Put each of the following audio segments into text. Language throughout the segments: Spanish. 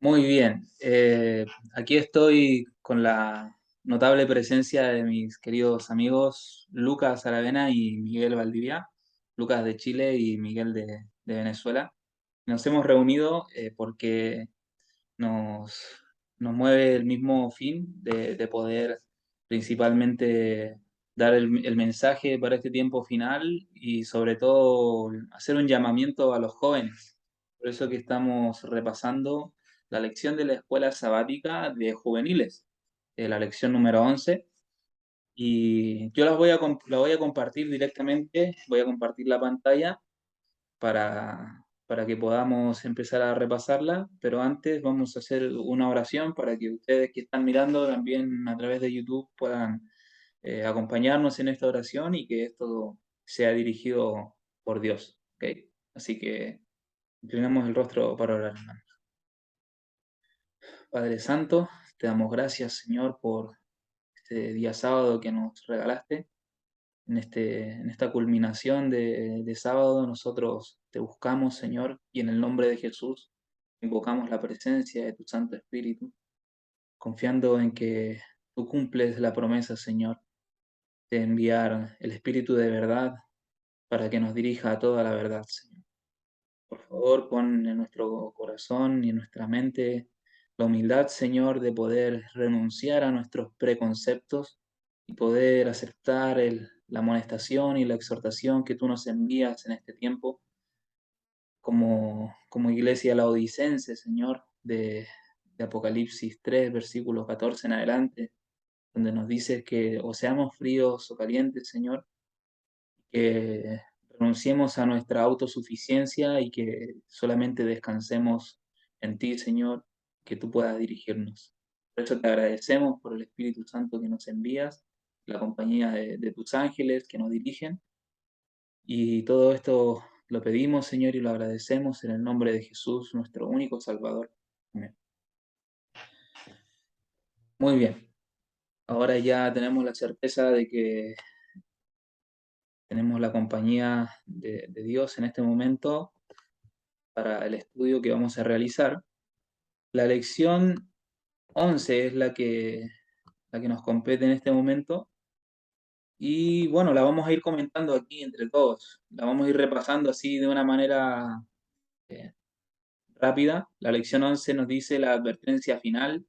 Muy bien. Aquí estoy con la notable presencia de mis queridos amigos Lucas Aravena y Miguel Valdivia, Lucas de Chile y Miguel de Venezuela. Nos hemos reunido porque nos, nos mueve el mismo fin de poder principalmente dar el mensaje para este tiempo final y sobre todo hacer un llamamiento a los jóvenes. Por eso que estamos repasando la lección de la escuela sabática de juveniles, la lección número 11. Y yo la voy a compartir directamente, voy a compartir la pantalla para que podamos empezar a repasarla, pero antes vamos a hacer una oración para que ustedes que están mirando también a través de YouTube puedan acompañarnos en esta oración y que esto sea dirigido por Dios. ¿Ok? Así que inclinamos el rostro para orar, hermano. Padre Santo, te damos gracias, Señor, por este día sábado que nos regalaste. En esta culminación de sábado, nosotros te buscamos, Señor, y en el nombre de Jesús invocamos la presencia de tu Santo Espíritu, confiando en que tú cumples la promesa, Señor, de enviar el Espíritu de verdad para que nos dirija a toda la verdad, Señor. Por favor, pon en nuestro corazón y en nuestra mente la humildad, Señor, de poder renunciar a nuestros preconceptos y poder aceptar la amonestación y la exhortación que tú nos envías en este tiempo como iglesia laodicense, Señor, de Apocalipsis 3, versículos 14 en adelante, donde nos dices que o seamos fríos o calientes, Señor, que renunciemos a nuestra autosuficiencia y que solamente descansemos en ti, Señor, que tú puedas dirigirnos. Por eso te agradecemos por el Espíritu Santo que nos envías, la compañía de tus ángeles que nos dirigen, y todo esto lo pedimos, Señor, y lo agradecemos en el nombre de Jesús, nuestro único Salvador. Amén. Muy bien, ahora ya tenemos la certeza de que tenemos la compañía de Dios en este momento para el estudio que vamos a realizar. La lección 11 es la que nos compete en este momento y bueno, la vamos a ir comentando aquí entre todos. La vamos a ir repasando así de una manera eh, rápida. La lección 11 nos dice la advertencia final.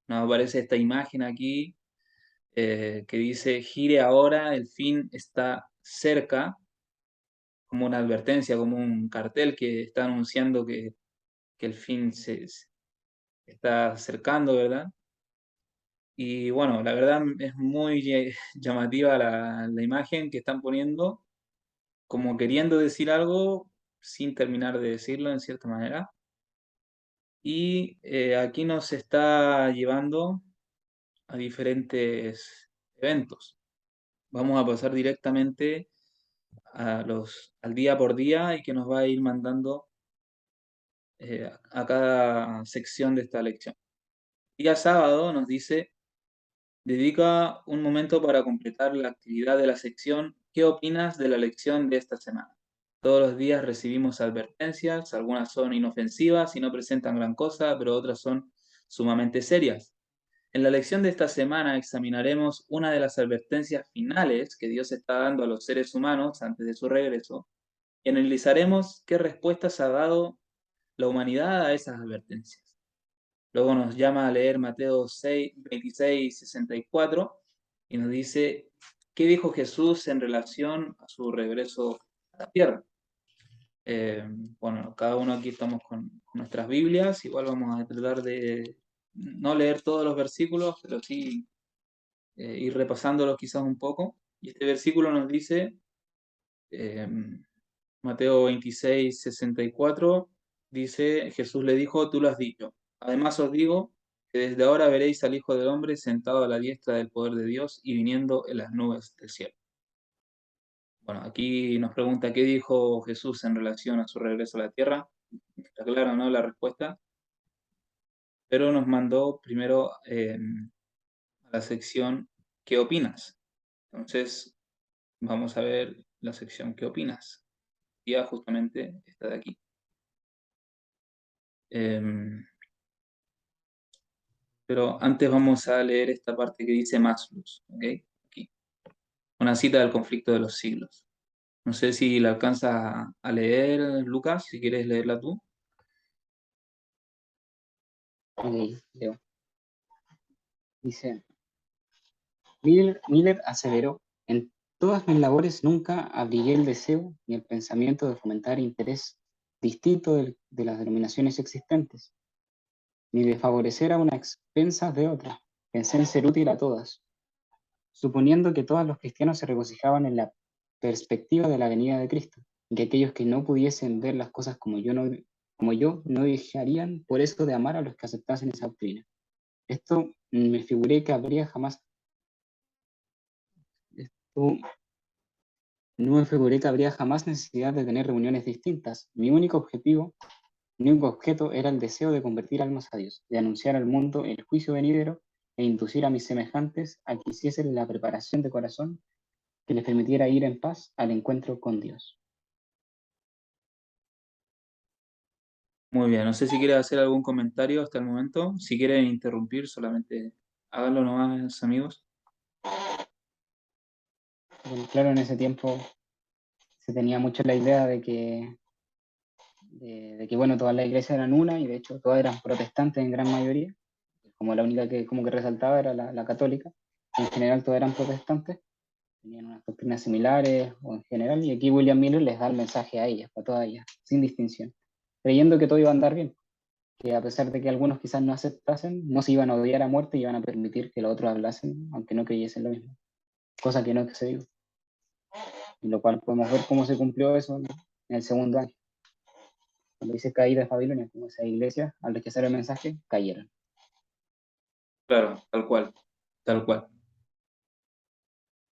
Nos aparece esta imagen aquí que dice, gire ahora, el fin está cerca, como una advertencia, como un cartel que está anunciando que el fin se está acercando, ¿verdad? Y bueno, la verdad es muy llamativa la imagen que están poniendo, como queriendo decir algo sin terminar de decirlo en cierta manera. Y aquí nos está llevando a diferentes eventos. Vamos a pasar directamente al día por día y que nos va a ir mandando a cada sección de esta lección. Día sábado nos dice, dedica un momento para completar la actividad de la sección. ¿Qué opinas de la lección de esta semana? Todos los días recibimos advertencias, algunas son inofensivas y no presentan gran cosa, pero otras son sumamente serias. En la lección de esta semana examinaremos una de las advertencias finales que Dios está dando a los seres humanos antes de su regreso y analizaremos qué respuestas ha dado la humanidad a esas advertencias. Luego nos llama a leer Mateo 6, 26, 64 y nos dice, ¿qué dijo Jesús en relación a su regreso a la tierra? Eh, bueno, cada uno aquí estamos con nuestras Biblias, igual vamos a tratar de no leer todos los versículos, pero sí ir repasándolos quizás un poco. Y este versículo nos dice, eh, Mateo 26, 64, dice, Jesús le dijo, tú lo has dicho. Además os digo que desde ahora veréis al Hijo del Hombre sentado a la diestra del poder de Dios y viniendo en las nubes del cielo. Bueno, aquí nos pregunta qué dijo Jesús en relación a su regreso a la tierra. Está claro, ¿no? La respuesta. Pero nos mandó primero a la sección ¿qué opinas? Entonces, vamos a ver la sección ¿qué opinas? Ya justamente está de aquí. Em, pero antes vamos a leer esta parte que dice Masluz, ¿ok? Aquí. Una cita del conflicto de los siglos. No sé si la alcanzas a leer, Lucas, si quieres leerla tú. Ok, leo. Dice, Miller aseveró, en todas mis labores nunca abrigué el deseo ni el pensamiento de fomentar interés distinto de las denominaciones existentes, ni de favorecer a unas expensas de otras. Pensé en ser útil a todas, suponiendo que todos los cristianos se regocijaban en la perspectiva de la venida de Cristo, y que aquellos que no pudiesen ver las cosas como yo no dejarían por eso de amar a los que aceptasen esa doctrina. Esto me figuré que habría jamás, esto no me figuré que habría jamás necesidad de tener reuniones distintas. Mi único objeto era el deseo de convertir almas a Dios, de anunciar al mundo el juicio venidero e inducir a mis semejantes a que hiciesen la preparación de corazón que les permitiera ir en paz al encuentro con Dios. Muy bien, no sé si quieres hacer algún comentario hasta el momento. Si quieren interrumpir, solamente háganlo nomás, amigos. Bueno, claro, en ese tiempo se tenía mucho la idea de que, bueno, todas las iglesias eran una y de hecho todas eran protestantes en gran mayoría, como la única que como que resaltaba era la católica. En general todas eran protestantes, tenían unas doctrinas similares o en general, y aquí William Miller les da el mensaje a ellas, a todas ellas, sin distinción, creyendo que todo iba a andar bien, que a pesar de que algunos quizás no aceptasen, no se iban a odiar a muerte y iban a permitir que los otros hablasen, aunque no creyesen lo mismo, cosa que no excedió, y lo cual podemos ver cómo se cumplió eso en el segundo año. Cuando dice caída de Babilonia, como esa iglesia, al rechazar el mensaje, cayeron. Claro, tal cual, tal cual.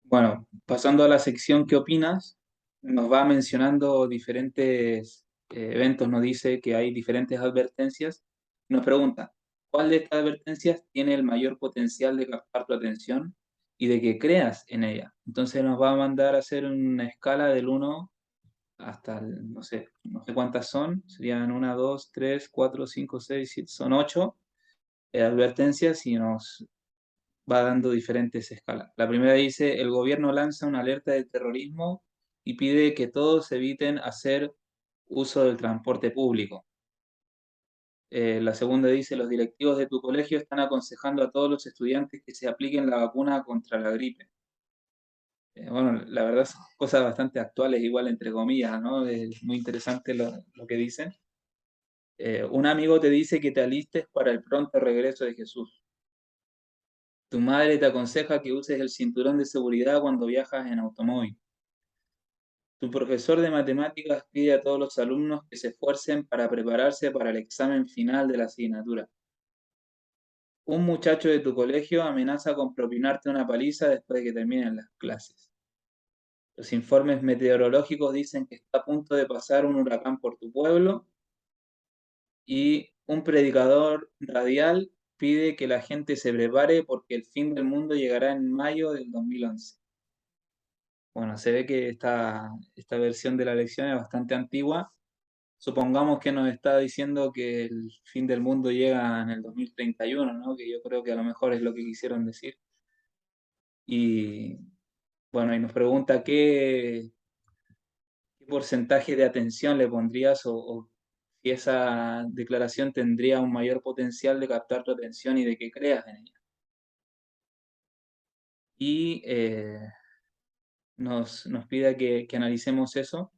Bueno, pasando a la sección ¿qué opinas? Nos va mencionando diferentes eventos, nos dice que hay diferentes advertencias. Nos pregunta, ¿cuál de estas advertencias tiene el mayor potencial de captar tu atención y de que creas en ella? Entonces nos va a mandar a hacer una escala del uno hasta, no sé cuántas son, serían una, 2, 3, 4, 5, 6, 7, son 8 advertencias y nos va dando diferentes escalas. La primera dice, el gobierno lanza una alerta de terrorismo y pide que todos eviten hacer uso del transporte público. La segunda dice, los directivos de tu colegio están aconsejando a todos los estudiantes que se apliquen la vacuna contra la gripe. Bueno, la verdad son cosas bastante actuales, igual entre comillas, ¿no? Es muy interesante lo que dicen. Un amigo te dice que te alistes para el pronto regreso de Jesús. Tu madre te aconseja que uses el cinturón de seguridad cuando viajas en automóvil. Tu profesor de matemáticas pide a todos los alumnos que se esfuercen para prepararse para el examen final de la asignatura. Un muchacho de tu colegio amenaza con propinarte una paliza después de que terminen las clases. Los informes meteorológicos dicen que está a punto de pasar un huracán por tu pueblo y un predicador radial pide que la gente se prepare porque el fin del mundo llegará en mayo del 2011. Bueno, se ve que esta versión de la lección es bastante antigua. Supongamos que nos está diciendo que el fin del mundo llega en el 2031, ¿no? Que yo creo que a lo mejor es lo que quisieron decir. Y bueno, y nos pregunta qué porcentaje de atención le pondrías o si esa declaración tendría un mayor potencial de captar tu atención y de que creas en ella. Y nos pide que analicemos eso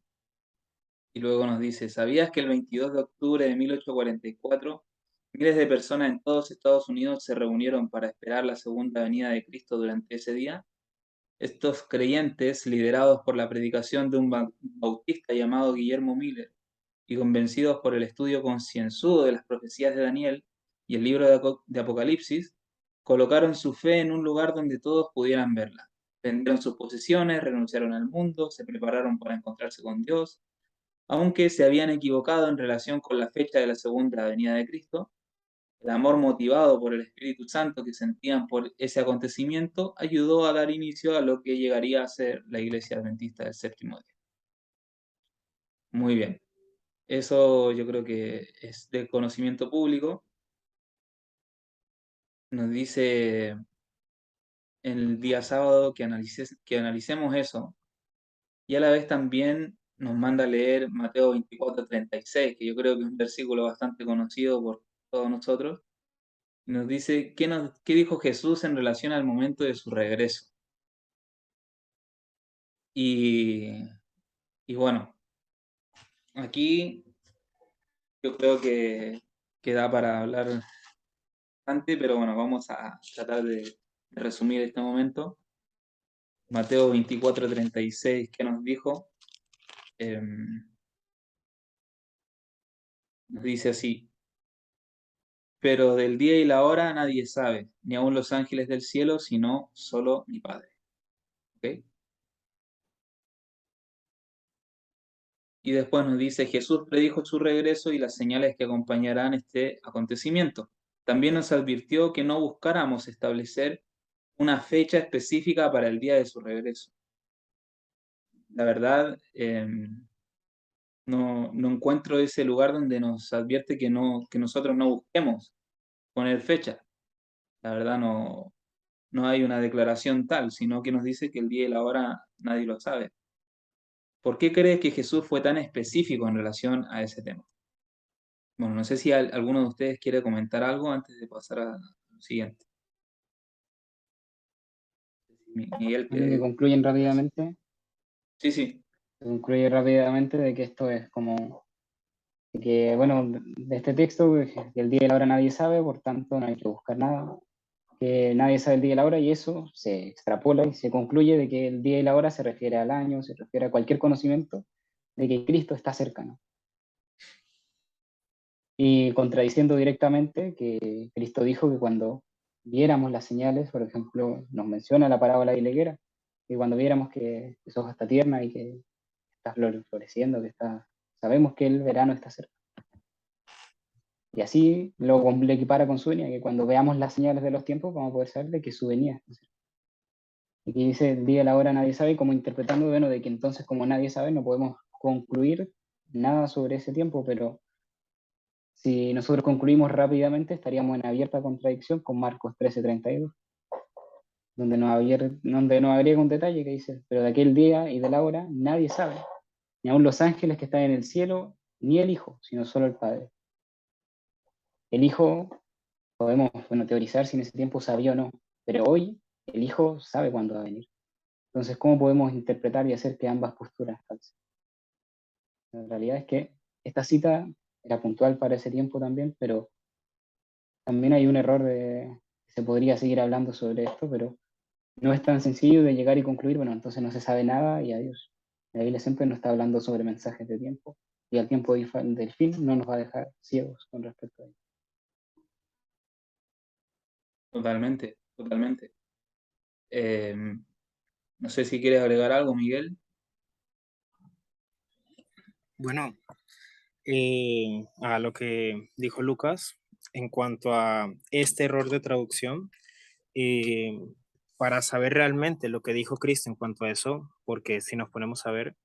y luego nos dice, ¿sabías que el 22 de octubre de 1844 miles de personas en todos Estados Unidos se reunieron para esperar la segunda venida de Cristo durante ese día? Estos creyentes, liderados por la predicación de un bautista llamado Guillermo Miller y convencidos por el estudio concienzudo de las profecías de Daniel y el libro de Apocalipsis, colocaron su fe en un lugar donde todos pudieran verla. Vendieron sus posesiones, renunciaron al mundo, se prepararon para encontrarse con Dios. Aunque se habían equivocado en relación con la fecha de la segunda venida de Cristo, el amor motivado por el Espíritu Santo que sentían por ese acontecimiento ayudó a dar inicio a lo que llegaría a ser la Iglesia Adventista del Séptimo Día. Muy bien, eso yo creo que es de conocimiento público. nos dice el día sábado que analicemos eso, y a la vez también nos manda a leer Mateo 24:36, que yo creo que es un versículo bastante conocido por todos nosotros. Y nos dice qué dijo Jesús en relación al momento de su regreso. Y, y bueno, aquí yo creo que da para hablar bastante, pero bueno, vamos a tratar de resumir este momento. Mateo 24:36, ¿qué nos dijo? Nos dice así: pero del día y la hora nadie sabe, ni aun los ángeles del cielo, sino solo mi Padre. ¿Ok? Y después nos dice: Jesús predijo su regreso y las señales que acompañarán este acontecimiento. También nos advirtió que no buscáramos establecer una fecha específica para el día de su regreso. La verdad, no encuentro ese lugar donde nos advierte que nosotros no busquemos poner fecha. La verdad, no hay una declaración tal, sino que nos dice que el día y la hora nadie lo sabe. ¿Por qué crees que Jesús fue tan específico en relación a ese tema? Bueno, no sé si alguno de ustedes quiere comentar algo antes de pasar a lo siguiente. Miguel, Bueno, que concluyen rápidamente, sí, sí, concluye rápidamente de que esto es como, que bueno, de este texto, que el día y la hora nadie sabe, por tanto no hay que buscar nada, que nadie sabe el día y la hora, y eso se extrapola y se concluye de que el día y la hora se refiere al año, se refiere a cualquier conocimiento de que Cristo está cercano. Y contradiciendo directamente que Cristo dijo que cuando viéramos las señales, por ejemplo, nos menciona la parábola de la higuera, que cuando viéramos que su hoja está tierna y que está floreciendo, sabemos que el verano está cerca. Y así lo equipara con su venida, que cuando veamos las señales de los tiempos vamos a poder saber de que su venida está cerca. Y aquí dice el día y la hora nadie sabe, como interpretando, bueno, de que entonces como nadie sabe no podemos concluir nada sobre ese tiempo, pero si nosotros concluimos rápidamente, estaríamos en abierta contradicción con Marcos 13:32, donde nos agrega un detalle que dice, pero de aquel día y de la hora nadie sabe, ni aun los ángeles que están en el cielo, ni el Hijo, sino solo el Padre. El Hijo, podemos, bueno, teorizar si en ese tiempo sabía o no, pero hoy el Hijo sabe cuándo va a venir. Entonces, ¿cómo podemos interpretar y hacer que ambas posturas calcen? La realidad es que esta cita era puntual para ese tiempo también, pero también hay un error se podría seguir hablando sobre esto, pero no es tan sencillo de llegar y concluir, bueno, entonces no se sabe nada y adiós. La Biblia siempre nos está hablando sobre mensajes de tiempo y al tiempo del fin no nos va a dejar ciegos con respecto a ello. totalmente, totalmente. Eh, no sé si quieres agregar algo, Miguel. Bueno, a lo que dijo Lucas en cuanto a este error de traducción, eh, para saber realmente lo que dijo Cristo en cuanto a eso, porque si nos ponemos a ver,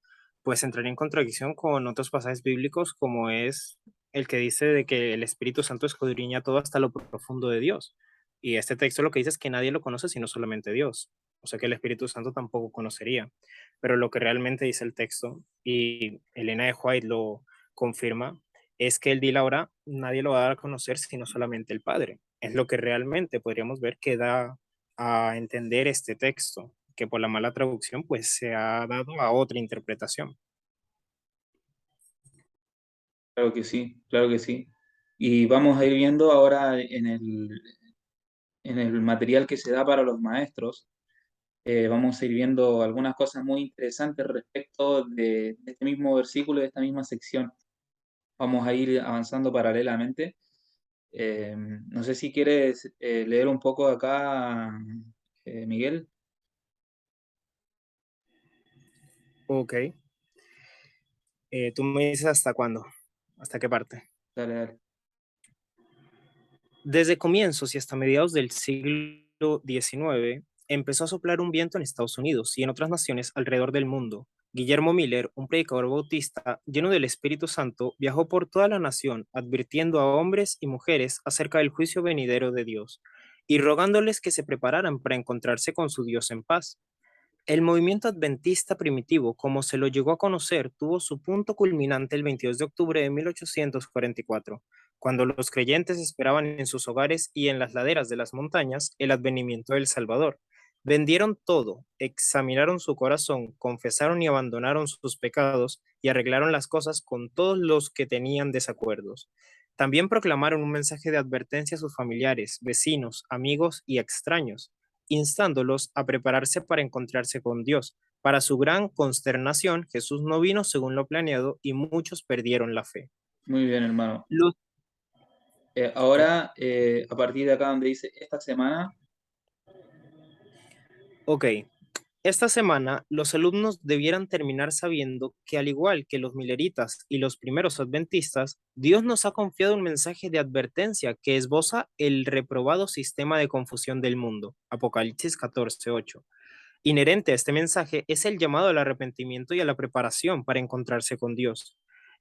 pues entraría en contradicción con otros pasajes bíblicos, como es el que dice de que el Espíritu Santo escudriña todo hasta lo profundo de Dios. Y este texto lo que dice es que nadie lo conoce sino solamente Dios. O sea que el Espíritu Santo tampoco conocería. Pero lo que realmente dice el texto, y Elena de White lo confirma, es que el día y la hora nadie lo va a dar a conocer sino solamente el Padre. Es lo que realmente podríamos ver que da a entender este texto, que por la mala traducción pues se ha dado a otra interpretación. Claro que sí, claro que sí. Y vamos a ir viendo ahora en el material que se da para los maestros. Vamos a ir viendo algunas cosas muy interesantes respecto de este mismo versículo, de esta misma sección. Vamos a ir avanzando paralelamente. No sé si quieres leer un poco acá, Miguel. Ok. Tú me dices hasta cuándo, hasta qué parte. Dale, dale. Desde comienzos y hasta mediados del siglo XIX, empezó a soplar un viento en Estados Unidos y en otras naciones alrededor del mundo. Guillermo Miller, un predicador bautista lleno del Espíritu Santo, viajó por toda la nación advirtiendo a hombres y mujeres acerca del juicio venidero de Dios y rogándoles que se prepararan para encontrarse con su Dios en paz. El movimiento adventista primitivo, como se lo llegó a conocer, tuvo su punto culminante el 22 de octubre de 1844, cuando los creyentes esperaban en sus hogares y en las laderas de las montañas el advenimiento del Salvador. Vendieron todo, examinaron su corazón, confesaron y abandonaron sus pecados y arreglaron las cosas con todos los que tenían desacuerdos. También proclamaron un mensaje de advertencia a sus familiares, vecinos, amigos y extraños, instándolos a prepararse para encontrarse con Dios. Para su gran consternación, Jesús no vino según lo planeado y muchos perdieron la fe. Muy bien, hermano. Los, Ahora, a partir de acá donde dice esta semana, ok, esta semana los alumnos debieran terminar sabiendo que al igual que los mileritas y los primeros adventistas, Dios nos ha confiado un mensaje de advertencia que esboza el reprobado sistema de confusión del mundo. Apocalipsis 14:8. Inherente a este mensaje es el llamado al arrepentimiento y a la preparación para encontrarse con Dios.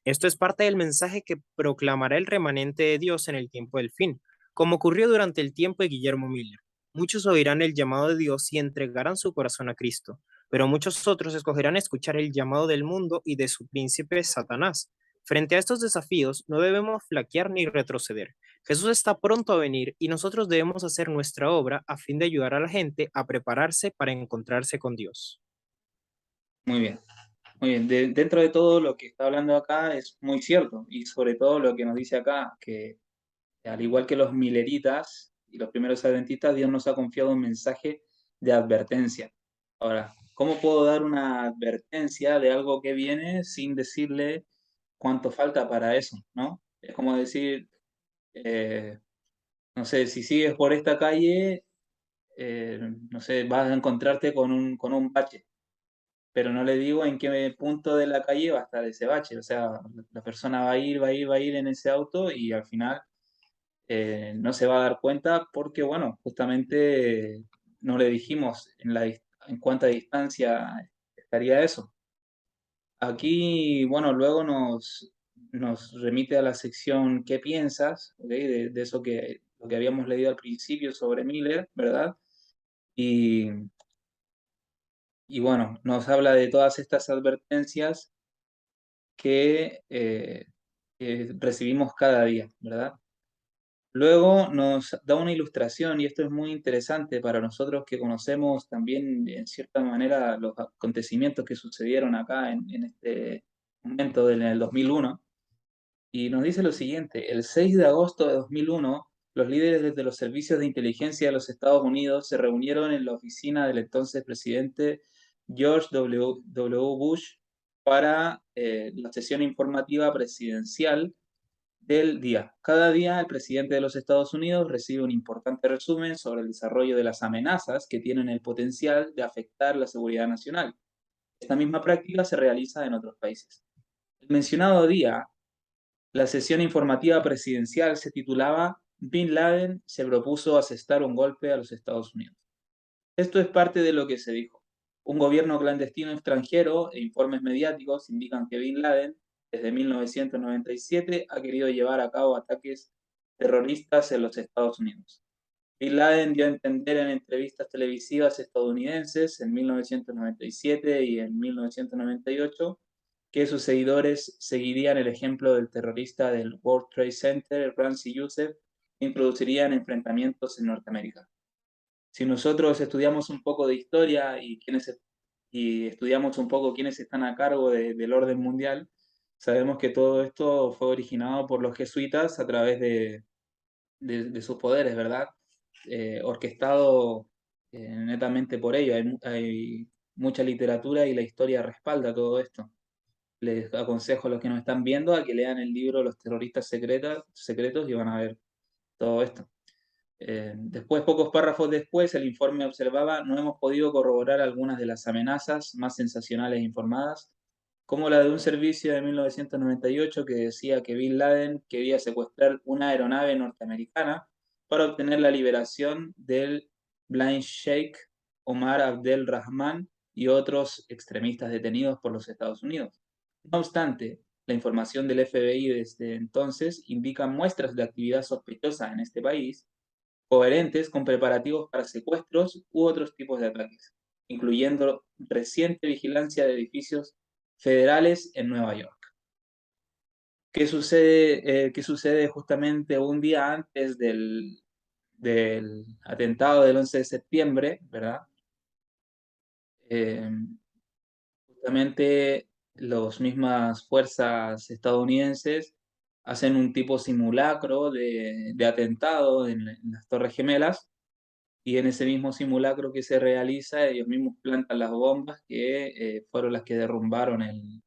Esto es parte del mensaje que proclamará el remanente de Dios en el tiempo del fin, como ocurrió durante el tiempo de Guillermo Miller. Muchos oirán el llamado de Dios y entregarán su corazón a Cristo, pero muchos otros escogerán escuchar el llamado del mundo y de su príncipe Satanás. Frente a estos desafíos, no debemos flaquear ni retroceder. Jesús está pronto a venir y nosotros debemos hacer nuestra obra a fin de ayudar a la gente a prepararse para encontrarse con Dios. muy bien. Muy bien, dentro de todo lo que está hablando acá es muy cierto, y sobre todo lo que nos dice acá, que al igual que los mileritas y los primeros adventistas, Dios nos ha confiado un mensaje de advertencia. Ahora, ¿cómo puedo dar una advertencia de algo que viene sin decirle cuánto falta para eso, ¿no? Es como decir, eh, no sé, si sigues por esta calle, no sé, vas a encontrarte con un bache, pero no le digo en qué punto de la calle va a estar ese bache. O sea, la persona va a ir, va a ir, va a ir en ese auto y al final no se va a dar cuenta porque, bueno, justamente no le dijimos en cuánta distancia estaría eso. Aquí, bueno, luego nos remite a la sección ¿qué piensas? ¿Ok? De eso lo que habíamos leído al principio sobre Miller, ¿verdad? Y, y bueno, nos habla de todas estas advertencias que recibimos cada día, ¿verdad? Luego nos da una ilustración, y esto es muy interesante para nosotros que conocemos también en cierta manera los acontecimientos que sucedieron acá en este momento en el 2001, y nos dice lo siguiente: el 6 de agosto de 2001, los líderes de los servicios de inteligencia de los Estados Unidos se reunieron en la oficina del entonces presidente George W. Bush para la sesión informativa presidencial del día. Cada día el presidente de los Estados Unidos recibe un importante resumen sobre el desarrollo de las amenazas que tienen el potencial de afectar la seguridad nacional. Esta misma práctica se realiza en otros países. El mencionado día, la sesión informativa presidencial se titulaba Bin Laden se propuso asestar un golpe a los Estados Unidos. Esto es parte de lo que se dijo. Un gobierno clandestino extranjero e informes mediáticos indican que Bin Laden, desde 1997, ha querido llevar a cabo ataques terroristas en los Estados Unidos. Bin Laden dio a entender en entrevistas televisivas estadounidenses en 1997 y en 1998 que sus seguidores seguirían el ejemplo del terrorista del World Trade Center, Ramzi Youssef, e introducirían enfrentamientos en Norteamérica. Si nosotros estudiamos un poco de historia y estudiamos un poco quiénes están a cargo del orden mundial, sabemos que todo esto fue originado por los jesuitas a través de sus poderes, ¿verdad? Orquestado netamente por ellos. Hay mucha literatura y la historia respalda todo esto. Les aconsejo a los que nos están viendo a que lean el libro Los terroristas secretos y van a ver todo esto. Después, pocos párrafos después, el informe observaba: no hemos podido corroborar algunas de las amenazas más sensacionales informadas, como la de un servicio de 1998 que decía que Bin Laden quería secuestrar una aeronave norteamericana para obtener la liberación del Blind Sheikh Omar Abdel Rahman y otros extremistas detenidos por los Estados Unidos. No obstante, la información del FBI desde entonces indica muestras de actividad sospechosa en este país, coherentes con preparativos para secuestros u otros tipos de ataques, incluyendo reciente vigilancia de edificios federales en Nueva York. ¿Qué sucede justamente un día antes del atentado del 11 de septiembre, ¿verdad? Justamente las mismas fuerzas estadounidenses hacen un tipo simulacro de atentado en las Torres Gemelas, y en ese mismo simulacro que se realiza, ellos mismos plantan las bombas que fueron las que derrumbaron el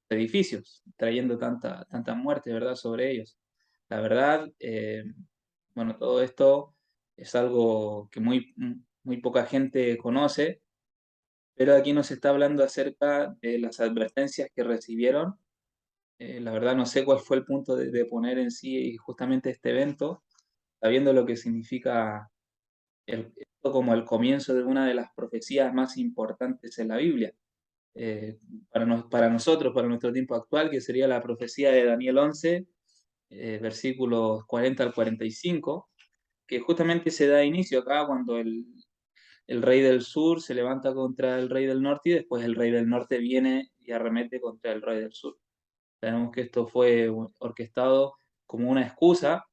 edificios, trayendo tanta muerte, ¿verdad?, sobre ellos. La verdad, bueno, todo esto es algo que muy poca gente conoce, pero aquí nos está hablando acerca de las advertencias que recibieron. La verdad no sé cuál fue el punto de poner en sí justamente este evento, sabiendo lo que significa esto como el comienzo de una de las profecías más importantes en la Biblia. Para nosotros, para nuestro tiempo actual, que sería la profecía de Daniel 11, versículos 40 al 45, que justamente se da inicio acá cuando el rey del sur se levanta contra el rey del norte y después el rey del norte viene y arremete contra el rey del sur. Sabemos que esto fue orquestado como una excusa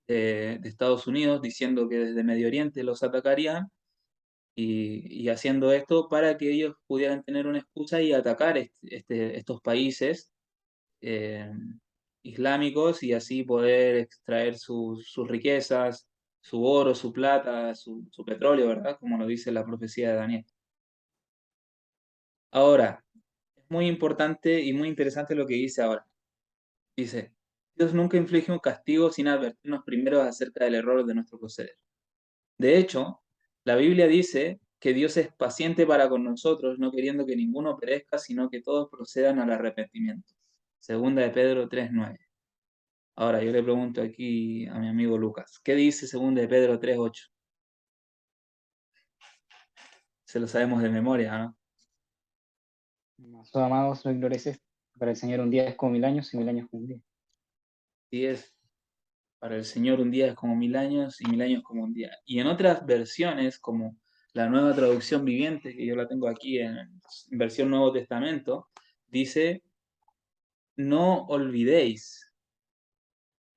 de Estados Unidos diciendo que desde Medio Oriente los atacarían, y haciendo esto para que ellos pudieran tener una excusa y atacar estos países eh, islámicos, y así poder extraer sus riquezas, su oro, su plata, su petróleo, ¿verdad? Como lo dice la profecía de Daniel. Ahora, es muy importante y muy interesante lo que dice ahora. Dice, Dios nunca inflige un castigo sin advertirnos primero acerca del error de nuestro proceder. De hecho, la Biblia dice que Dios es paciente para con nosotros, no queriendo que ninguno perezca, sino que todos procedan al arrepentimiento. Segunda de Pedro 3:9. Ahora yo le pregunto aquí a mi amigo Lucas, ¿qué dice segunda de Pedro 3:8? Se lo sabemos de memoria, ¿no? Sus amados, no ignores esto. Para el Señor un día es como 1000 años y 1000 años como un día. Sí es. Para el Señor un día es como 1000 años y 1000 años como un día. Y en otras versiones, como la Nueva Traducción Viviente, que yo la tengo aquí en versión Nuevo Testamento, dice, no olvidéis.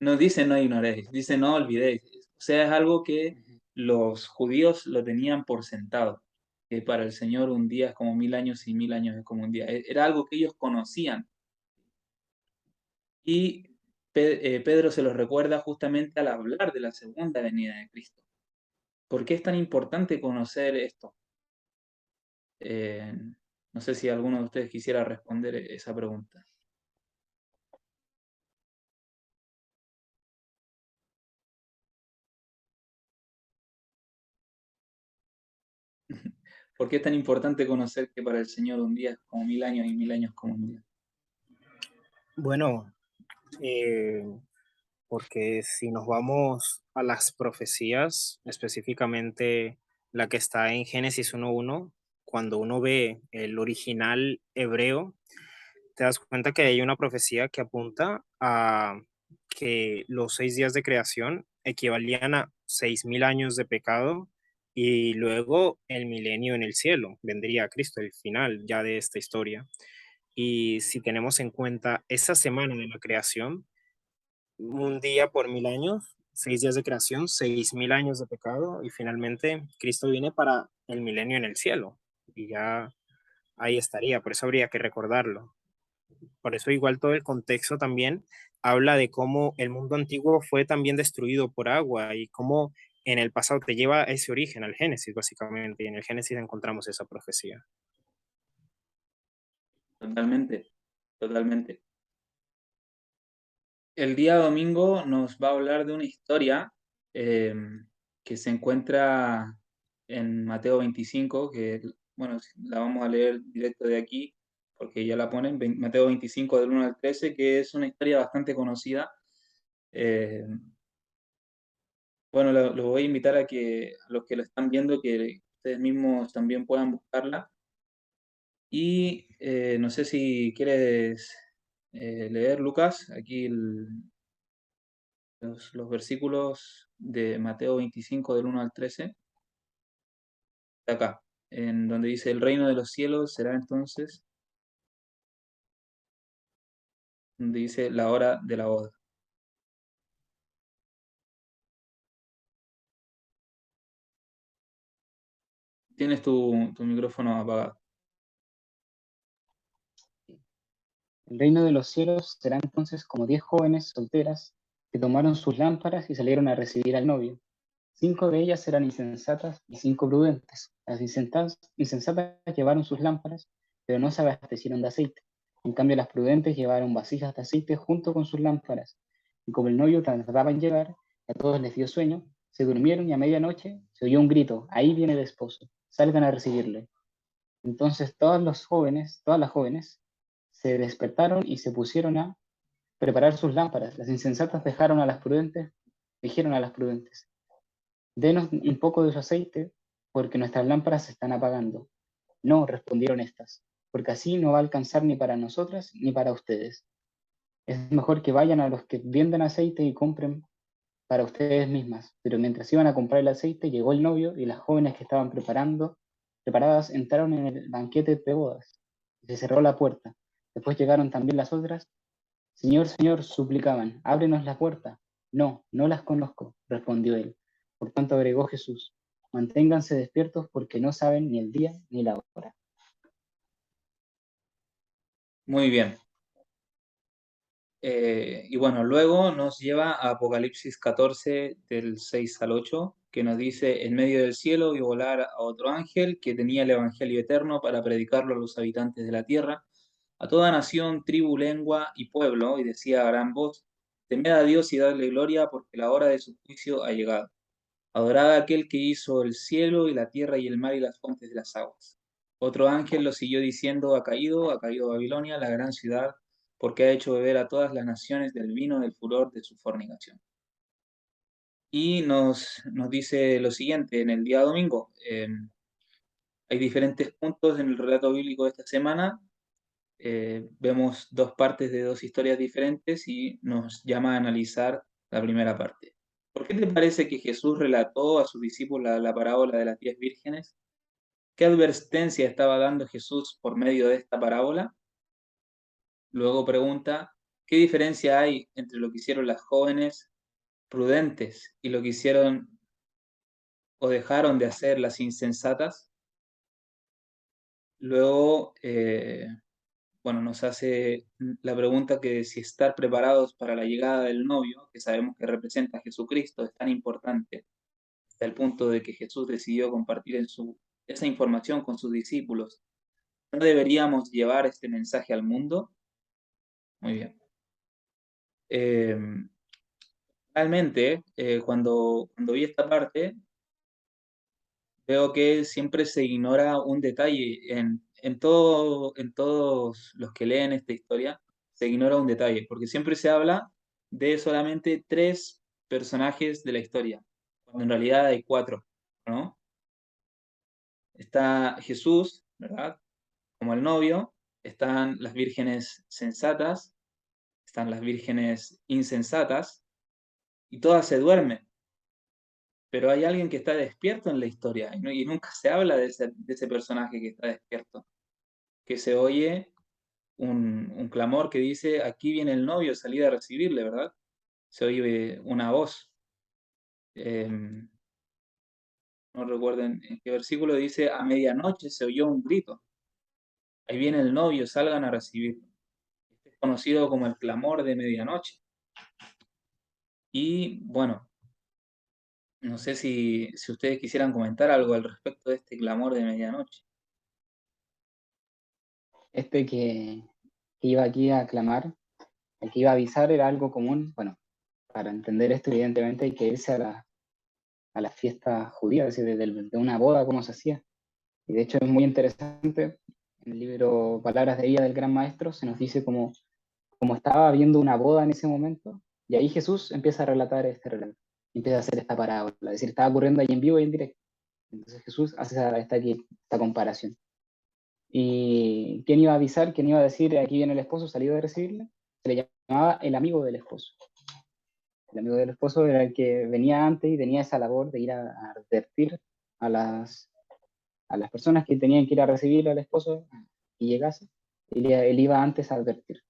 No dice no ignoréis, dice no olvidéis. O sea, es algo que los judíos lo tenían por sentado, que para el Señor un día es como 1000 años y 1000 años es como un día. Era algo que ellos conocían. Y Pedro se los recuerda justamente al hablar de la segunda venida de Cristo. ¿Por qué es tan importante conocer esto? Eh, no sé si alguno de ustedes quisiera responder esa pregunta. ¿Por qué es tan importante conocer que para el Señor un día es como 1000 años y 1000 años como un día? Bueno, eh, porque si nos vamos a las profecías, específicamente la que está en Génesis 1:1, cuando uno ve el original hebreo, te das cuenta que hay una profecía que apunta a que los 6 días de creación equivalían a 6000 años de pecado y luego el milenio en el cielo, vendría Cristo, el final ya de esta historia. Y si tenemos en cuenta esa semana de la creación, un día por 1000 años, 6 días de creación, 6000 años de pecado y finalmente Cristo viene para el milenio en el cielo y ya ahí estaría, por eso habría que recordarlo. Por eso igual todo el contexto también habla de cómo el mundo antiguo fue también destruido por agua y cómo en el pasado te lleva a ese origen, al Génesis básicamente, y en el Génesis encontramos esa profecía. Totalmente, totalmente. El día domingo nos va a hablar de una historia eh, que se encuentra en Mateo 25, que, bueno, la vamos a leer directo de aquí, porque ya la ponen, Mateo 25 del 1 al 13, que es una historia bastante conocida. Eh, bueno, lo voy a invitar a los que lo están viendo, que ustedes mismos también puedan buscarla. Y no sé si quieres leer, Lucas, aquí los versículos de Mateo 25 del 1 al 13, de acá, en donde dice, el reino de los cielos será entonces, donde dice la hora de la boda. Tienes tu micrófono apagado. El reino de los cielos será entonces como 10 jóvenes solteras que tomaron sus lámparas y salieron a recibir al novio. 5 de ellas eran insensatas y 5 prudentes. Las insensatas llevaron sus lámparas, pero no se abastecieron de aceite. En cambio, las prudentes llevaron vasijas de aceite junto con sus lámparas. Y como el novio tardaba en llegar, y a todos les dio sueño, se durmieron y a medianoche se oyó un grito: ahí viene el esposo, salgan a recibirle. Entonces todas las jóvenes, se despertaron y se pusieron a preparar sus lámparas. Las insensatas dijeron a las prudentes: denos un poco de su aceite, porque nuestras lámparas se están apagando. No, respondieron estas, porque así no va a alcanzar ni para nosotras ni para ustedes. Es mejor que vayan a los que venden aceite y compren para ustedes mismas. Pero mientras iban a comprar el aceite, llegó el novio y las jóvenes que estaban preparadas entraron en el banquete de bodas. Y se cerró la puerta. Después llegaron también las otras. Señor, Señor, suplicaban, ábrenos la puerta. No, no las conozco, respondió él. Por tanto agregó Jesús: manténganse despiertos porque no saben ni el día ni la hora. Muy bien. Y bueno, luego nos lleva a Apocalipsis 14, del 6 al 8, que nos dice, en medio del cielo vi volar a otro ángel que tenía el Evangelio eterno para predicarlo a los habitantes de la tierra, a toda nación, tribu, lengua y pueblo, y decía a gran voz, temed a Dios y dadle gloria, porque la hora de su juicio ha llegado. Adorad a aquel que hizo el cielo y la tierra y el mar y las fuentes de las aguas. Otro ángel lo siguió diciendo, ha caído Babilonia, la gran ciudad, porque ha hecho beber a todas las naciones del vino del furor de su fornicación. Y nos dice lo siguiente en el día domingo. Hay diferentes puntos en el relato bíblico de esta semana. Vemos dos partes de dos historias diferentes y nos llama a analizar la primera parte. ¿Por qué te parece que Jesús relató a sus discípulos la parábola de las 10 vírgenes? ¿Qué advertencia estaba dando Jesús por medio de esta parábola? Luego pregunta, ¿qué diferencia hay entre lo que hicieron las jóvenes prudentes y lo que hicieron o dejaron de hacer las insensatas? Luego, bueno, nos hace la pregunta que si estar preparados para la llegada del novio, que sabemos que representa a Jesucristo, es tan importante, hasta el punto de que Jesús decidió compartir esa información con sus discípulos. ¿No deberíamos llevar este mensaje al mundo? Muy bien. Realmente, cuando vi esta parte, veo que siempre se ignora un detalle. En todos los que leen esta historia, se ignora un detalle, porque siempre se habla de solamente 3 personajes de la historia, cuando en realidad hay 4, ¿no? Está Jesús, ¿verdad? Como el novio, están las vírgenes sensatas, están las vírgenes insensatas, y todas se duermen. Pero hay alguien que está despierto en la historia y nunca se habla de ese personaje que está despierto, que se oye un clamor que dice, aquí viene el novio, salid a recibirle, ¿verdad? Se oye una voz. No recuerdo en qué versículo dice, a medianoche se oyó un grito, ahí viene el novio, salgan a recibirlo. Este es conocido como el clamor de medianoche. Y bueno, no sé si ustedes quisieran comentar algo al respecto de este clamor de medianoche. Este que iba aquí a clamar, el que iba a avisar, era algo común. Bueno, para entender esto, evidentemente hay que irse a la fiesta judía, es decir, de una boda, cómo se hacía. Y de hecho es muy interesante, en el libro Palabras de Vida del Gran Maestro se nos dice cómo estaba habiendo una boda en ese momento, y ahí Jesús empieza a relatar este relato, empieza a hacer esta parábola, es decir, estaba ocurriendo ahí en vivo y en directo. Entonces Jesús hace esta comparación. ¿Y quién iba a avisar? ¿Quién iba a decir aquí viene el esposo, salido de recibirle? Se le llamaba el amigo del esposo. El amigo del esposo era el que venía antes y tenía esa labor de ir a advertir a las personas que tenían que ir a recibir al esposo y llegase. Él iba antes a advertir.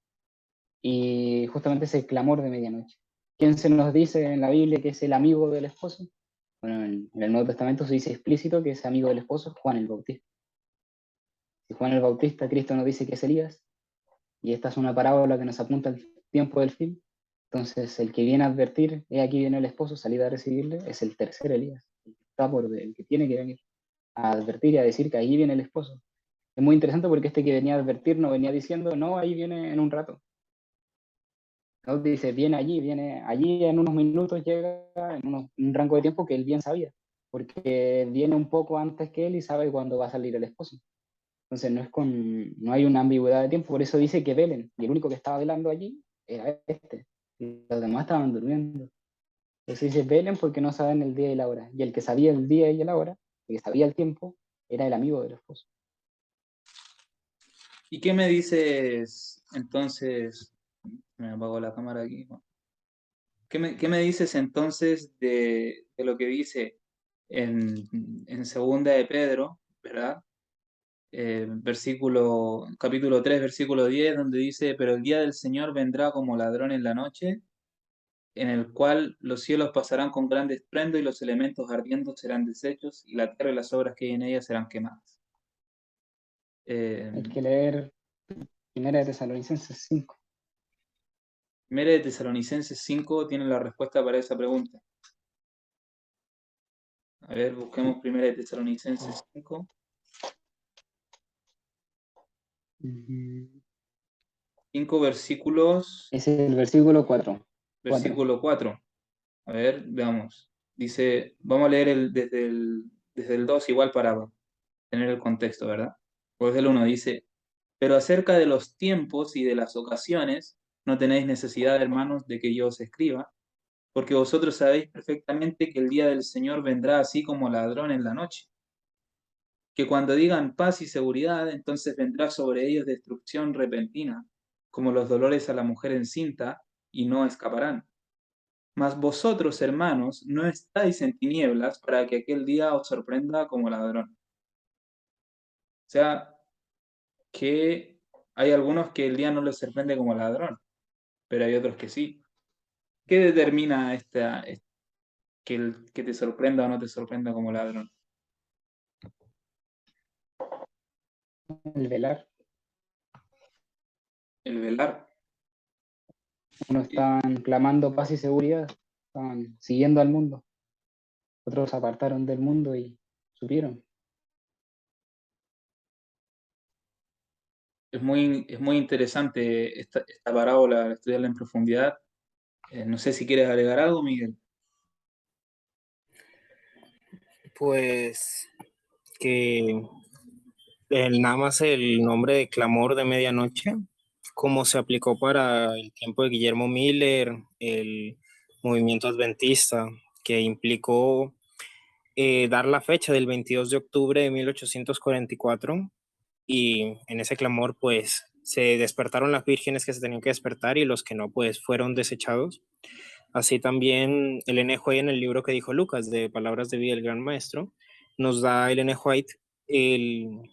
Y justamente ese clamor de medianoche. ¿Quién se nos dice en la Biblia que es el amigo del esposo? Bueno, en el Nuevo Testamento se dice explícito que ese amigo del esposo es Juan el Bautista. Si Juan el Bautista, Cristo nos dice que es Elías, y esta es una parábola que nos apunta al tiempo del fin, entonces el que viene a advertir, he aquí viene el esposo, salid a recibirle, es el tercer Elías, el que está el que tiene que venir a advertir y a decir que ahí viene el esposo. Es muy interesante porque este que venía a advertir no venía diciendo, no, ahí viene en un rato. No dice, viene allí en unos minutos, llega en un rango de tiempo que él bien sabía, porque viene un poco antes que él y sabe cuándo va a salir el esposo. Entonces no hay una ambigüedad de tiempo, por eso dice que velen, y el único que estaba velando allí era este, y los demás estaban durmiendo. Entonces dice velen porque no saben el día y la hora, y el que sabía el día y la hora, el que sabía el tiempo, era el amigo del esposo. ¿Y qué me dices entonces? Me apagó la cámara aquí. ¿Qué me dices entonces de lo que dice en segunda de Pedro, ¿verdad? Capítulo 3 versículo 10 donde dice, pero el día del Señor vendrá como ladrón en la noche, en el cual los cielos pasarán con gran estruendo y los elementos ardiendo serán deshechos y la tierra y las obras que hay en ella serán quemadas. Hay Eh, que leer Primera de Tesalonicenses 5. Primera de Tesalonicenses 5 tiene la respuesta para esa pregunta. A ver, busquemos Primera de Tesalonicenses 5. 5 versículos, Es el versículo 4. versículo 4. A ver, veamos. Dice, vamos a leer desde el 2 igual para tener el contexto, ¿verdad? Pues el 1 dice, pero acerca de los tiempos y de las ocasiones, no tenéis necesidad, hermanos, de que yo os escriba, porque vosotros sabéis perfectamente que el día del Señor vendrá así como ladrón en la noche, que cuando digan paz y seguridad, entonces vendrá sobre ellos destrucción repentina, como los dolores a la mujer encinta, y no escaparán. Mas vosotros, hermanos, no estáis en tinieblas para que aquel día os sorprenda como ladrón. O sea, que hay algunos que el día no les sorprende como ladrón, pero hay otros que sí. ¿Qué determina que te sorprenda o no te sorprenda como ladrón? El velar. El velar. Unos estaban clamando paz y seguridad, estaban siguiendo al mundo. Otros se apartaron del mundo y supieron. Es muy interesante esta parábola, estudiarla en profundidad. No sé si quieres agregar algo, Miguel. Pues que nada más el nombre de clamor de medianoche, como se aplicó para el tiempo de Guillermo Miller, el movimiento adventista, que implicó dar la fecha del 22 de octubre de 1844 y en ese clamor pues se despertaron las vírgenes que se tenían que despertar y los que no pues fueron desechados. Así también Ellen White en el libro que dijo Lucas de Palabras de Vida del Gran Maestro, nos da Ellen White el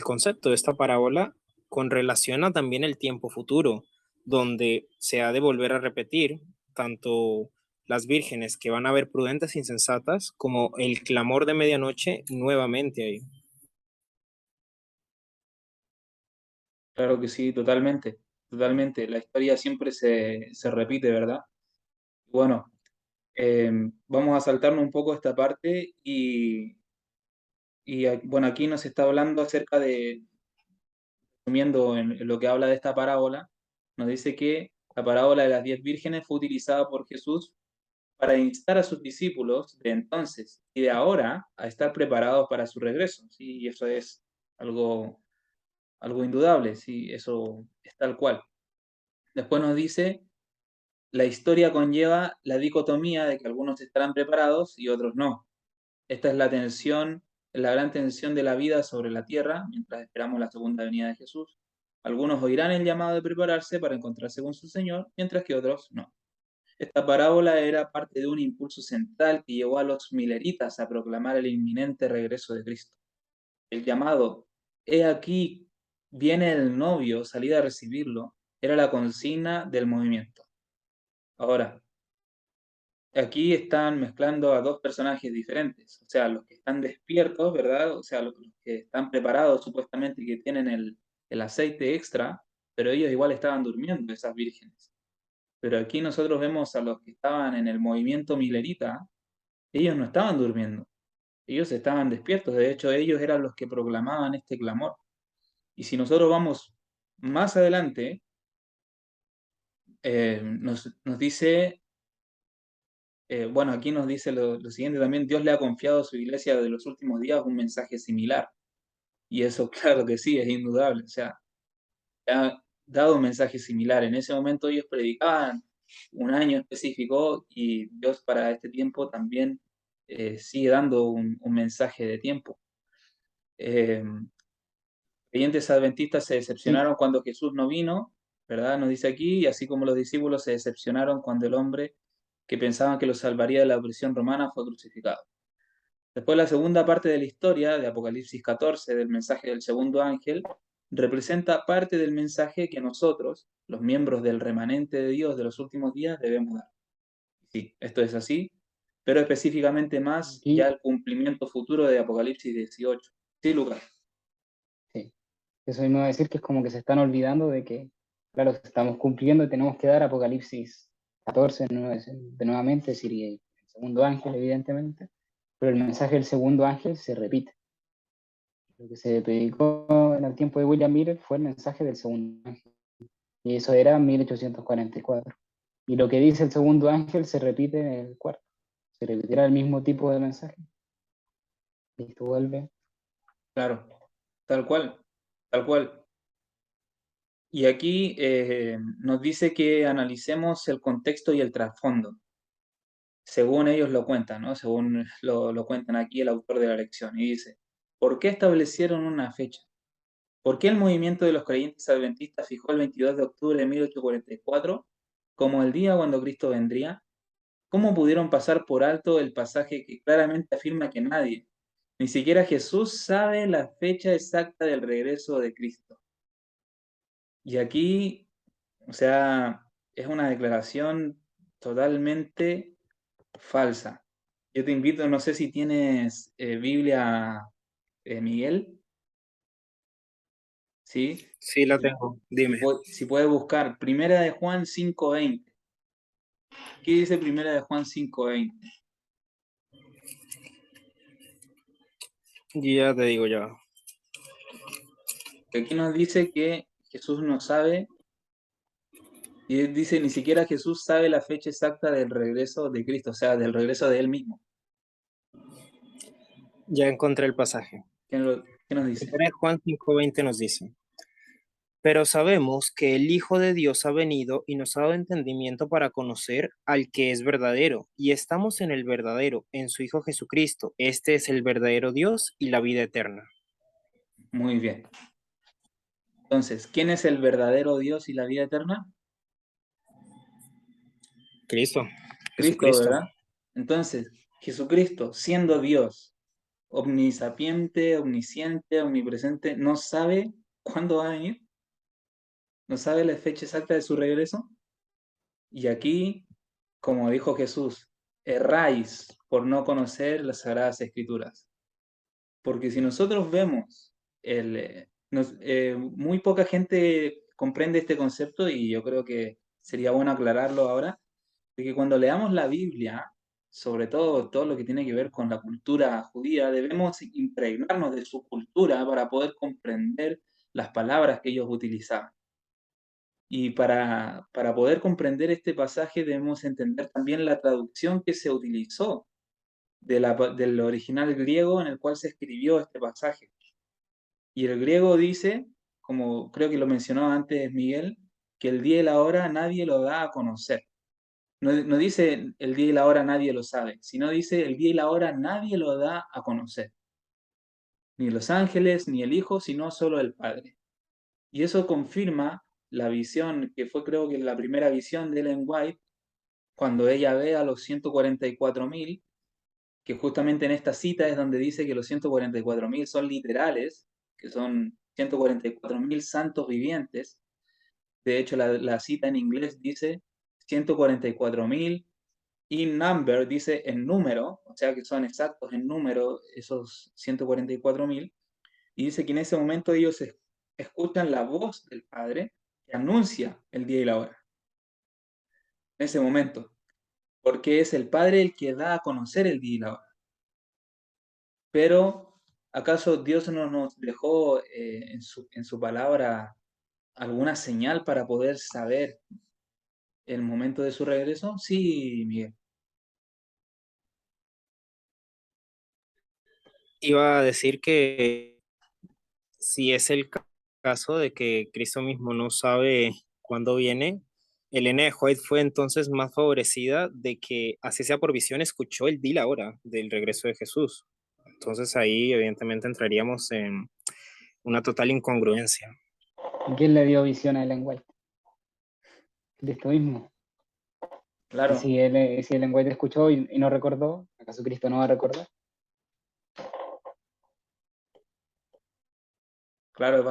concepto de esta parábola con relación a también el tiempo futuro, donde se ha de volver a repetir tanto las vírgenes que van a ver prudentes e insensatas como el clamor de medianoche nuevamente ahí. Claro que sí, totalmente, totalmente. La historia siempre se repite, ¿verdad? Bueno, vamos a saltarnos un poco esta parte bueno, aquí nos está hablando acerca resumiendo en lo que habla de esta parábola, nos dice que la parábola de las 10 vírgenes fue utilizada por Jesús para instar a sus discípulos de entonces y de ahora a estar preparados para su regreso. Sí, y eso es algo indudable, sí, eso es tal cual. Después nos dice, la historia conlleva la dicotomía de que algunos estarán preparados y otros no. Esta es la gran tensión de la vida sobre la tierra mientras esperamos la segunda venida de Jesús. Algunos oirán el llamado de prepararse para encontrarse con su Señor, mientras que otros no. Esta parábola era parte de un impulso central que llevó a los mileritas a proclamar el inminente regreso de Cristo. El llamado, he aquí, viene el novio, salid a recibirlo, era la consigna del movimiento. Ahora, aquí están mezclando a dos personajes diferentes, o sea, los que están despiertos, ¿verdad? O sea, los que están preparados supuestamente y que tienen el aceite extra, pero ellos igual estaban durmiendo, esas vírgenes. Pero aquí nosotros vemos a los que estaban en el movimiento milerita, ellos no estaban durmiendo, ellos estaban despiertos, de hecho ellos eran los que proclamaban este clamor. Y si nosotros vamos más adelante, nos dice, bueno, aquí nos dice lo siguiente también, Dios le ha confiado a su iglesia de los últimos días un mensaje similar. Y eso, claro que sí, es indudable. O sea, ha dado un mensaje similar. En ese momento ellos predicaban un año específico y Dios para este tiempo también sigue dando un mensaje de tiempo. Creyentes adventistas se Sí, decepcionaron cuando Jesús no vino, ¿verdad? Nos dice aquí, y así como los discípulos se decepcionaron cuando el hombre que pensaban que los salvaría de la opresión romana fue crucificado. Después la segunda parte de la historia, de Apocalipsis 14, del mensaje del segundo ángel, representa parte del mensaje que nosotros, los miembros del remanente de Dios de los últimos días, debemos dar. Sí, esto es así, pero específicamente más ya aquí, el cumplimiento futuro de Apocalipsis 18. Sí, Lucas. sí. Eso mismo iba a decir que es como que se están olvidando de que, claro, estamos cumpliendo y tenemos que dar Apocalipsis 14 nuevamente, es decir, y el segundo ángel, evidentemente, pero el mensaje del segundo ángel se repite. Lo que se predicó en el tiempo de William Miller fue el mensaje del segundo ángel, y eso era 1844. Y lo que dice el segundo ángel se repite en el cuarto. Se repetirá el mismo tipo de mensaje. Listo, vuelve. Claro, tal cual, tal cual. Y aquí nos dice que analicemos el contexto y el trasfondo, según ellos lo cuentan, ¿no? Según lo cuentan aquí el autor de la lección. Y dice, ¿por qué establecieron una fecha? ¿Por qué el movimiento de los creyentes adventistas fijó el 22 de octubre de 1844 como el día cuando Cristo vendría? ¿Cómo pudieron pasar por alto el pasaje que claramente afirma que nadie, ni siquiera Jesús, sabe la fecha exacta del regreso de Cristo? Y aquí, o sea, es una declaración totalmente falsa. Yo te invito, no sé si tienes Biblia, Miguel, ¿sí? Sí, la tengo. Dime. Si puedes buscar Primera de Juan 5:20. ¿Qué dice Primera de Juan 5:20? Ya te digo ya. Que aquí nos dice que Jesús no sabe, y dice ni siquiera Jesús sabe la fecha exacta del regreso de Cristo, o sea, del regreso de Él mismo. Ya encontré el pasaje. ¿Qué nos dice? Primera de Juan 5:20 nos dice, pero sabemos que el Hijo de Dios ha venido y nos ha dado entendimiento para conocer al que es verdadero, y estamos en el verdadero, en su Hijo Jesucristo. Este es el verdadero Dios y la vida eterna. Muy bien. Entonces, ¿quién es el verdadero Dios y la vida eterna? Cristo, Cristo, Jesucristo. ¿verdad? Entonces, Jesucristo, siendo Dios, omnisapiente, omnisciente, omnipresente, ¿no sabe cuándo va a venir? ¿No sabe la fecha exacta de su regreso? Y aquí, como dijo Jesús, erráis por no conocer las Sagradas Escrituras. Porque si nosotros vemos, muy poca gente comprende este concepto y yo creo que sería bueno aclararlo ahora, de que cuando leamos la Biblia, sobre todo lo que tiene que ver con la cultura judía, debemos impregnarnos de su cultura para poder comprender las palabras que ellos utilizaban. Y para poder comprender este pasaje debemos entender también la traducción que se utilizó del original griego en el cual se escribió este pasaje. Y el griego dice, como creo que lo mencionó antes Miguel, que el día y la hora nadie lo da a conocer. No dice el día y la hora nadie lo sabe, sino dice el día y la hora nadie lo da a conocer. Ni los ángeles, ni el Hijo, sino solo el Padre. Y eso confirma la visión, que fue creo que la primera visión de Ellen White, cuando ella ve a los 144.000, que justamente en esta cita es donde dice que los 144.000 son literales, que son 144.000 santos vivientes. De hecho, la cita en inglés dice 144.000 in number, dice en número, o sea que son exactos en número esos 144.000, y dice que en ese momento ellos escuchan la voz del Padre que anuncia el día y la hora. En ese momento, porque es el Padre el que da a conocer el día y la hora. Pero, ¿acaso Dios no nos dejó en su palabra alguna señal para poder saber el momento de su regreso? Sí, Miguel. Iba a decir que si es el caso de que Cristo mismo no sabe cuándo viene, Elena de White fue entonces más favorecida de que, así sea por visión, escuchó el día y la hora del regreso de Jesús. Entonces ahí evidentemente entraríamos en una total incongruencia. ¿Quién le dio visión a Ellen White? Cristo mismo. Y Claro, si Ellen White escuchó y no recordó, ¿acaso Cristo no va a recordar? claro, es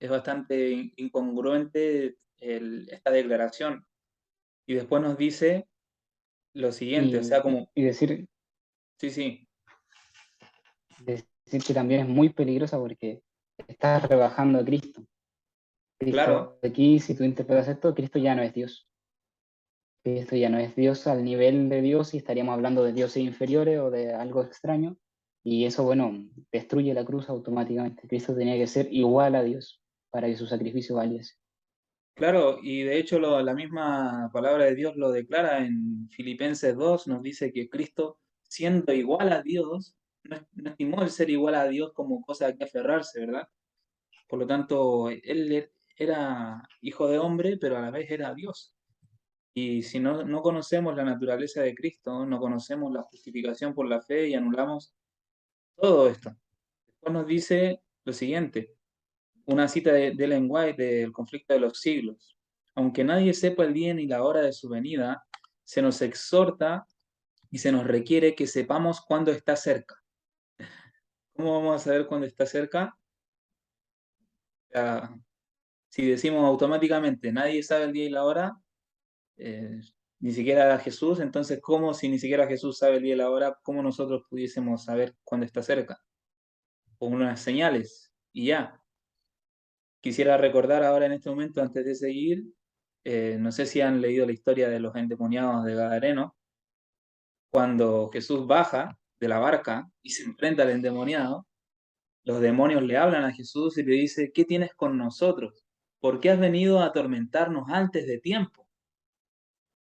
bastante incongruente esta declaración. Y después nos dice lo siguiente, o sea, como, Y decir, sí, sí, decir que también es muy peligrosa porque estás rebajando a Cristo. claro, Cristo aquí, si tú interpretas esto, Cristo ya no es Dios. Cristo ya no es Dios al nivel de Dios y estaríamos hablando de dioses inferiores o de algo extraño. Y eso, bueno, destruye la cruz automáticamente. Cristo tenía que ser igual a Dios para que su sacrificio valiese. claro, y de hecho la misma palabra de Dios lo declara en Filipenses 2, nos dice que Cristo, siendo igual a Dios, no estimó el ser igual a Dios como cosa a que aferrarse, ¿verdad? Por lo tanto, él era hijo de hombre, pero a la vez era Dios. Y si no conocemos la naturaleza de Cristo, no conocemos la justificación por la fe y anulamos todo esto. Después nos dice lo siguiente, una cita de Ellen White del conflicto de los siglos. Aunque nadie sepa el día ni la hora de su venida, se nos exhorta y se nos requiere que sepamos cuándo está cerca. ¿Cómo vamos a saber cuándo está cerca? Ya, si decimos automáticamente nadie sabe el día y la hora, eh, ni siquiera Jesús, entonces ¿cómo si ni siquiera Jesús sabe el día y la hora, cómo nosotros pudiésemos saber cuándo está cerca? Con unas señales y ya. Quisiera recordar ahora en este momento, antes de seguir, no sé si han leído la historia de los endemoniados de Gadareno, cuando Jesús baja de la barca y se enfrenta al endemoniado, los demonios le hablan a Jesús y le dicen, ¿qué tienes con nosotros? ¿Por qué has venido a atormentarnos antes de tiempo?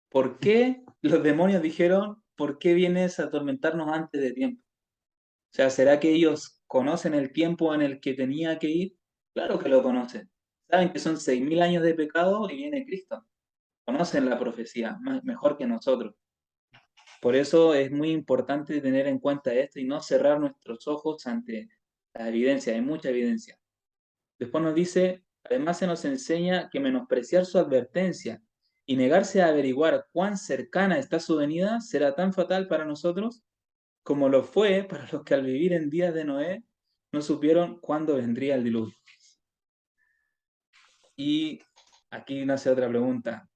¿Por qué los demonios dijeron, ¿por qué vienes a atormentarnos antes de tiempo? O sea, ¿será que ellos conocen el tiempo en el que tenía que ir? Claro que lo conocen. Saben que son 6.000 años de pecado y viene Cristo. Conocen la profecía mejor que nosotros. Por eso es muy importante tener en cuenta esto y no cerrar nuestros ojos ante la evidencia. Hay mucha evidencia. Después nos dice, además se nos enseña que menospreciar su advertencia y negarse a averiguar cuán cercana está su venida será tan fatal para nosotros como lo fue para los que al vivir en días de Noé no supieron cuándo vendría el diluvio. Y aquí nace otra pregunta,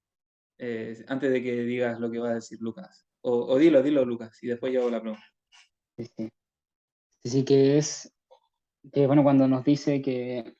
antes de que digas lo que va a decir Lucas. O dilo, Lucas, y después yo hago la pregunta. Sí, sí. Así que bueno, cuando nos dice que,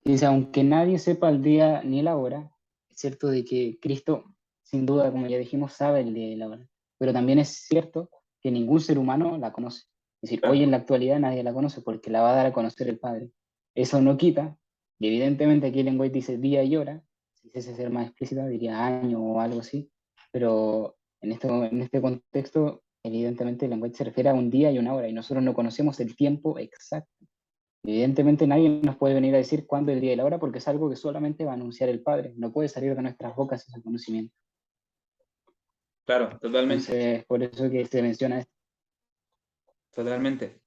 dice, aunque nadie sepa el día ni la hora, es cierto de que Cristo, sin duda, como ya dijimos, sabe el día y la hora, pero también es cierto que ningún ser humano la conoce. Es decir, hoy Claro, en la actualidad nadie la conoce porque la va a dar a conocer el Padre. Eso no quita, y evidentemente aquí el lenguaje dice día y hora, si quisiese ser más explícita diría año o algo así, pero en este contexto, evidentemente el lenguaje se refiere a un día y una hora, y nosotros no conocemos el tiempo exacto. Evidentemente nadie nos puede venir a decir cuándo es el día y la hora porque es algo que solamente va a anunciar el Padre. No puede salir de nuestras bocas ese conocimiento. claro, totalmente, Entonces, por eso que se menciona esto. totalmente,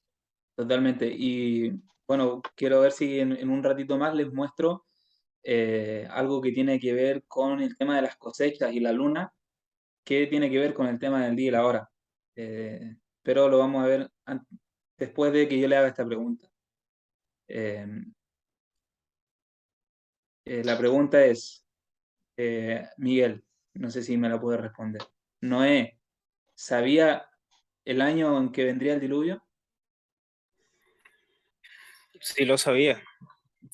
totalmente. Y bueno, quiero ver si en un ratito más les muestro algo que tiene que ver con el tema de las cosechas y la luna, que tiene que ver con el tema del día y la hora. Pero lo vamos a ver después de que yo le haga esta pregunta. Eh, la pregunta es, Miguel, no sé si me la puede responder. Noé, ¿sabía el año en que vendría el diluvio? Sí lo sabía.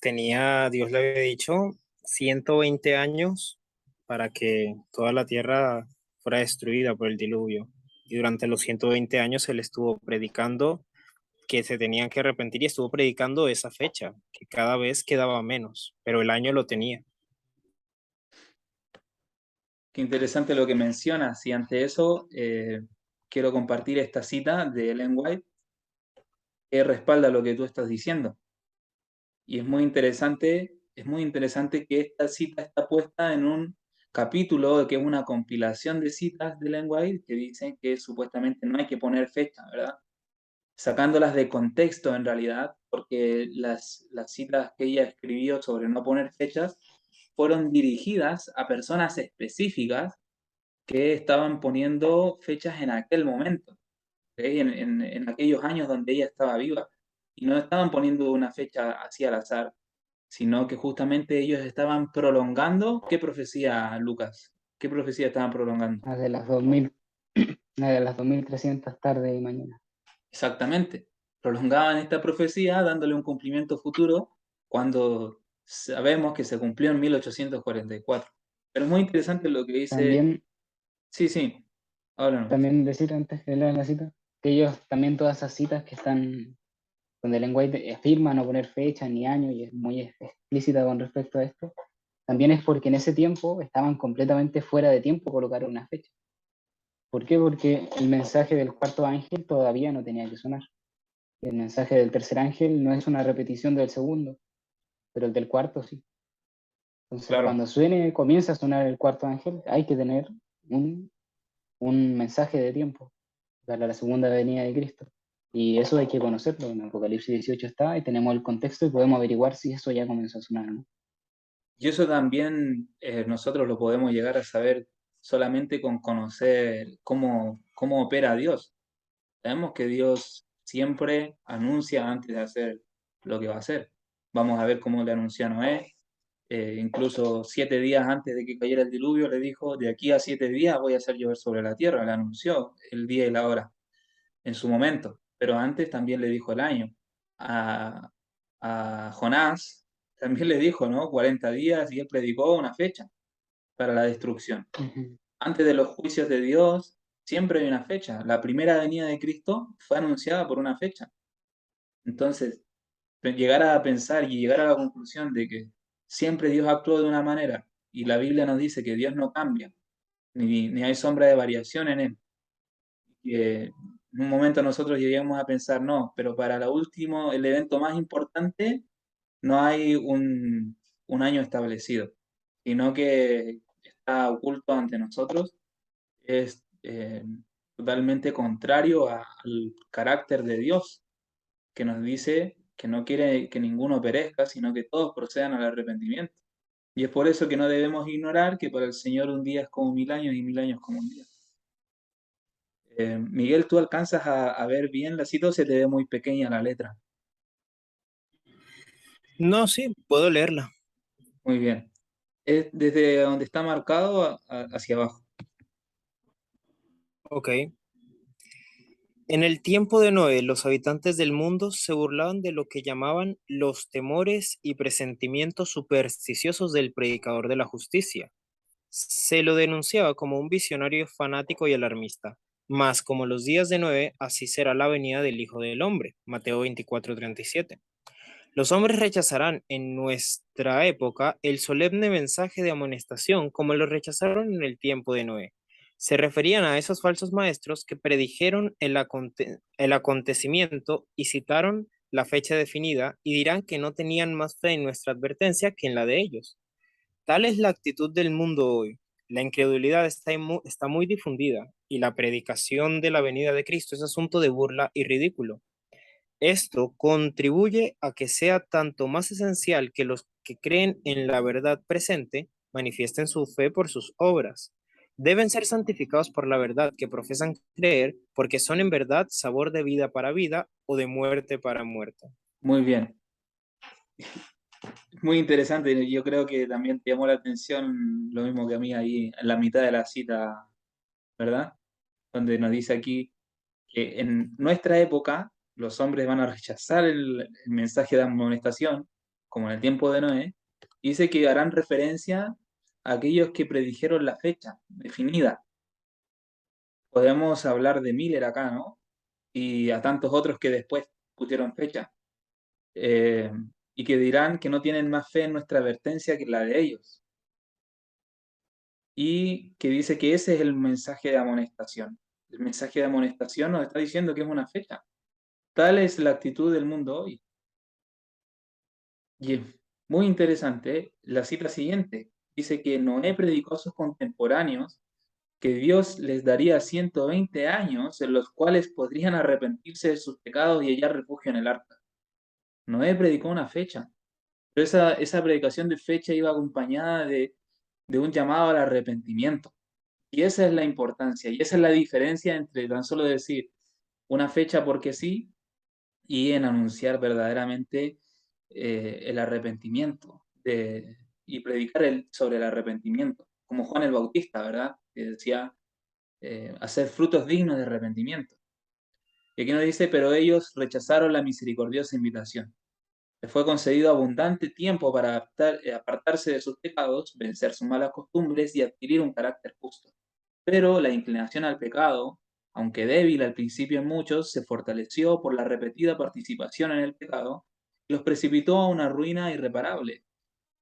Dios le había dicho 120 años para que toda la tierra fuera destruida por el diluvio. Y durante los 120 años él estuvo predicando que se tenían que arrepentir y estuvo predicando esa fecha, que cada vez quedaba menos, pero el año lo tenía. Qué interesante lo que mencionas. Y ante eso, quiero compartir esta cita de Ellen White que respalda lo que tú estás diciendo. Y es muy interesante que esta cita está puesta en un capítulo que es una compilación de citas de Ellen White que dicen que supuestamente no hay que poner fecha, ¿verdad? Sacándolas de contexto en realidad, porque las citas que ella escribió sobre no poner fechas fueron dirigidas a personas específicas que estaban poniendo fechas en aquel momento, ¿ok? En aquellos años donde ella estaba viva, y no estaban poniendo una fecha así al azar, sino que justamente ellos estaban prolongando. ¿Qué profecía, Lucas? ¿Qué profecía estaban prolongando? Una de las 2000, una de las 2300 tarde y mañana. Exactamente. Prolongaban esta profecía dándole un cumplimiento futuro cuando sabemos que se cumplió en 1844. Pero es muy interesante lo que dice. También, Sí, sí, háblanos. también decir antes de leer la cita, que ellos también todas esas citas que están, donde el lenguaje afirma no poner fecha ni año y es muy explícita con respecto a esto, también es porque en ese tiempo estaban completamente fuera de tiempo colocar una fecha. ¿Por qué? Porque el mensaje del cuarto ángel todavía no tenía que sonar. El mensaje del tercer ángel no es una repetición del segundo, pero el del cuarto sí. Entonces, Claro. cuando suene, comienza a sonar el cuarto ángel, hay que tener un, un mensaje de tiempo para la segunda venida de Cristo. Y eso hay que conocerlo. En Apocalipsis 18 está y tenemos el contexto y podemos averiguar si eso ya comenzó a sonar o no. Y eso también nosotros lo podemos llegar a saber solamente con conocer cómo opera Dios. Sabemos que Dios siempre anuncia antes de hacer lo que va a hacer. Vamos a ver cómo le anunció a Noé. Incluso 7 días antes de que cayera el diluvio le dijo, de aquí a 7 días voy a hacer llover sobre la tierra. Le anunció el día y la hora en su momento. Pero antes también le dijo el año. A, a Jonás también le dijo, ¿no? 40 días y él predicó una fecha para la destrucción. Ujú. Antes de los juicios de Dios, siempre hay una fecha. La primera venida de Cristo fue anunciada por una fecha. Entonces, llegar a pensar y llegar a la conclusión de que siempre Dios actuó de una manera y la Biblia nos dice que Dios no cambia, ni hay sombra de variación en él. Que en un momento nosotros lleguemos a pensar, no, pero para la último, el evento más importante, no hay un año establecido, sino que está oculto ante nosotros. Es totalmente contrario al carácter de Dios, que nos dice que no quiere que ninguno perezca, sino que todos procedan al arrepentimiento. Y es por eso que no debemos ignorar que para el Señor un día es como 1000 años y 1000 años como un día. Miguel, ¿tú alcanzas a ver bien la cita o se te ve muy pequeña la letra? No, sí, puedo leerla. Muy bien. Es desde donde está marcado hacia abajo. Ok. En el tiempo de Noé, los habitantes del mundo se burlaban de lo que llamaban los temores y presentimientos supersticiosos del predicador de la justicia. Se lo denunciaba como un visionario fanático y alarmista. Mas como los días de Noé, así será la venida del Hijo del Hombre. Mateo 24:37. Los hombres rechazarán en nuestra época el solemne mensaje de amonestación como lo rechazaron en el tiempo de Noé. Se referían a esos falsos maestros que predijeron el acontecimiento y citaron la fecha definida y dirán que no tenían más fe en nuestra advertencia que en la de ellos. Tal es la actitud del mundo hoy. La incredulidad está muy difundida y la predicación de la venida de Cristo es asunto de burla y ridículo. Esto contribuye a que sea tanto más esencial que los que creen en la verdad presente manifiesten su fe por sus obras. deben ser santificados por la verdad que profesan creer, porque son en verdad sabor de vida para vida o de muerte para muerte. Muy bien. Muy interesante. Yo creo que también te llamó la atención lo mismo que a mí ahí en la mitad de la cita, ¿verdad? Donde nos dice aquí que en nuestra época los hombres van a rechazar el mensaje de amonestación, como en el tiempo de Noé, y dice que harán referencia a aquellos que predijeron la fecha definida. Podemos hablar de Miller acá, ¿no? Y a tantos otros que después pusieron fecha, eh, y que dirán que no tienen más fe en nuestra advertencia que la de ellos, y que dice que ese es el mensaje de amonestación. El mensaje de amonestación nos está diciendo que es una fecha. Tal es la actitud del mundo hoy. Y es muy interesante la cita siguiente. Dice que Noé predicó a sus contemporáneos que Dios les daría 120 años en los cuales podrían arrepentirse de sus pecados y hallar refugio en el arca. Noé predicó una fecha, pero esa predicación de fecha iba acompañada de un llamado al arrepentimiento. Y esa es la importancia, y esa es la diferencia entre tan solo decir una fecha porque sí y en anunciar verdaderamente el arrepentimiento y predicar sobre el arrepentimiento, como Juan el Bautista, ¿verdad? Que decía hacer frutos dignos de arrepentimiento. Y aquí nos dice, pero ellos rechazaron la misericordiosa invitación. Les fue concedido abundante tiempo para apartarse de sus pecados, vencer sus malas costumbres y adquirir un carácter justo. Pero la inclinación al pecado, aunque débil al principio en muchos, se fortaleció por la repetida participación en el pecado y los precipitó a una ruina irreparable.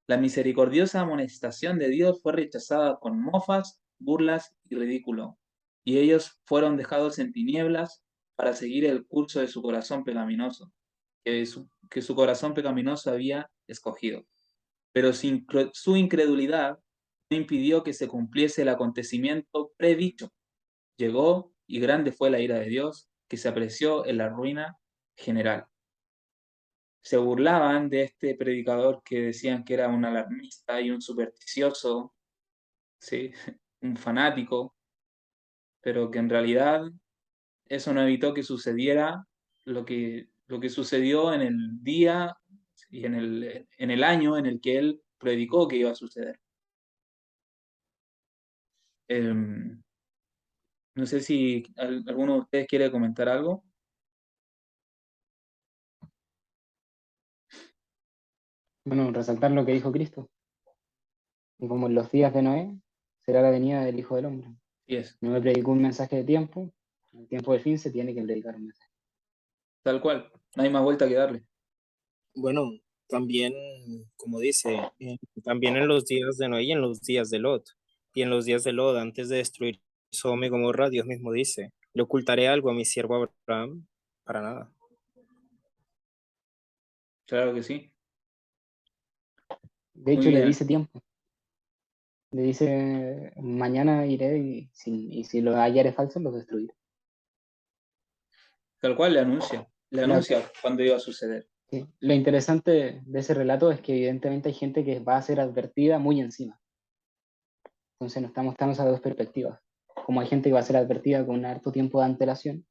La misericordiosa amonestación de Dios fue rechazada con mofas, burlas y ridículo, y ellos fueron dejados en tinieblas para seguir el curso de su corazón pecaminoso, que su corazón pecaminoso había escogido. Pero su incredulidad no impidió que se cumpliese el acontecimiento predicho. Llegó y grande fue la ira de Dios, que se apreció en la ruina general. Se burlaban de este predicador que decían que era un alarmista y un supersticioso, ¿sí? Un fanático, pero que en realidad eso no evitó que sucediera lo que sucedió en el día y en el año en el que él predicó que iba a suceder. No sé si alguno de ustedes quiere comentar algo. Bueno, resaltar lo que dijo Cristo. Y como en los días de Noé, será la venida del Hijo del Hombre. Y es, Noé predicó un mensaje de tiempo, en el tiempo del fin se tiene que predicar un mensaje. tal cual, no hay más vuelta que darle. Bueno, también, como dice, también en los días de Noé y en los días de Lot. Y en los días de Lot, antes de destruir Sodoma y Gomorra, Dios mismo dice, le ocultaré algo a mi siervo Abraham, para nada. Claro que sí. De Muy hecho, le bien. dice tiempo. Le dice, mañana iré y si los hallares falsos, los destruiré. Tal cual le La- anuncia cuando iba a suceder. sí. Lo interesante de ese relato es que evidentemente hay gente que va a ser advertida muy encima. Entonces no estamos tan esas dos perspectivas. Como hay gente que va a ser advertida con un harto tiempo de antelación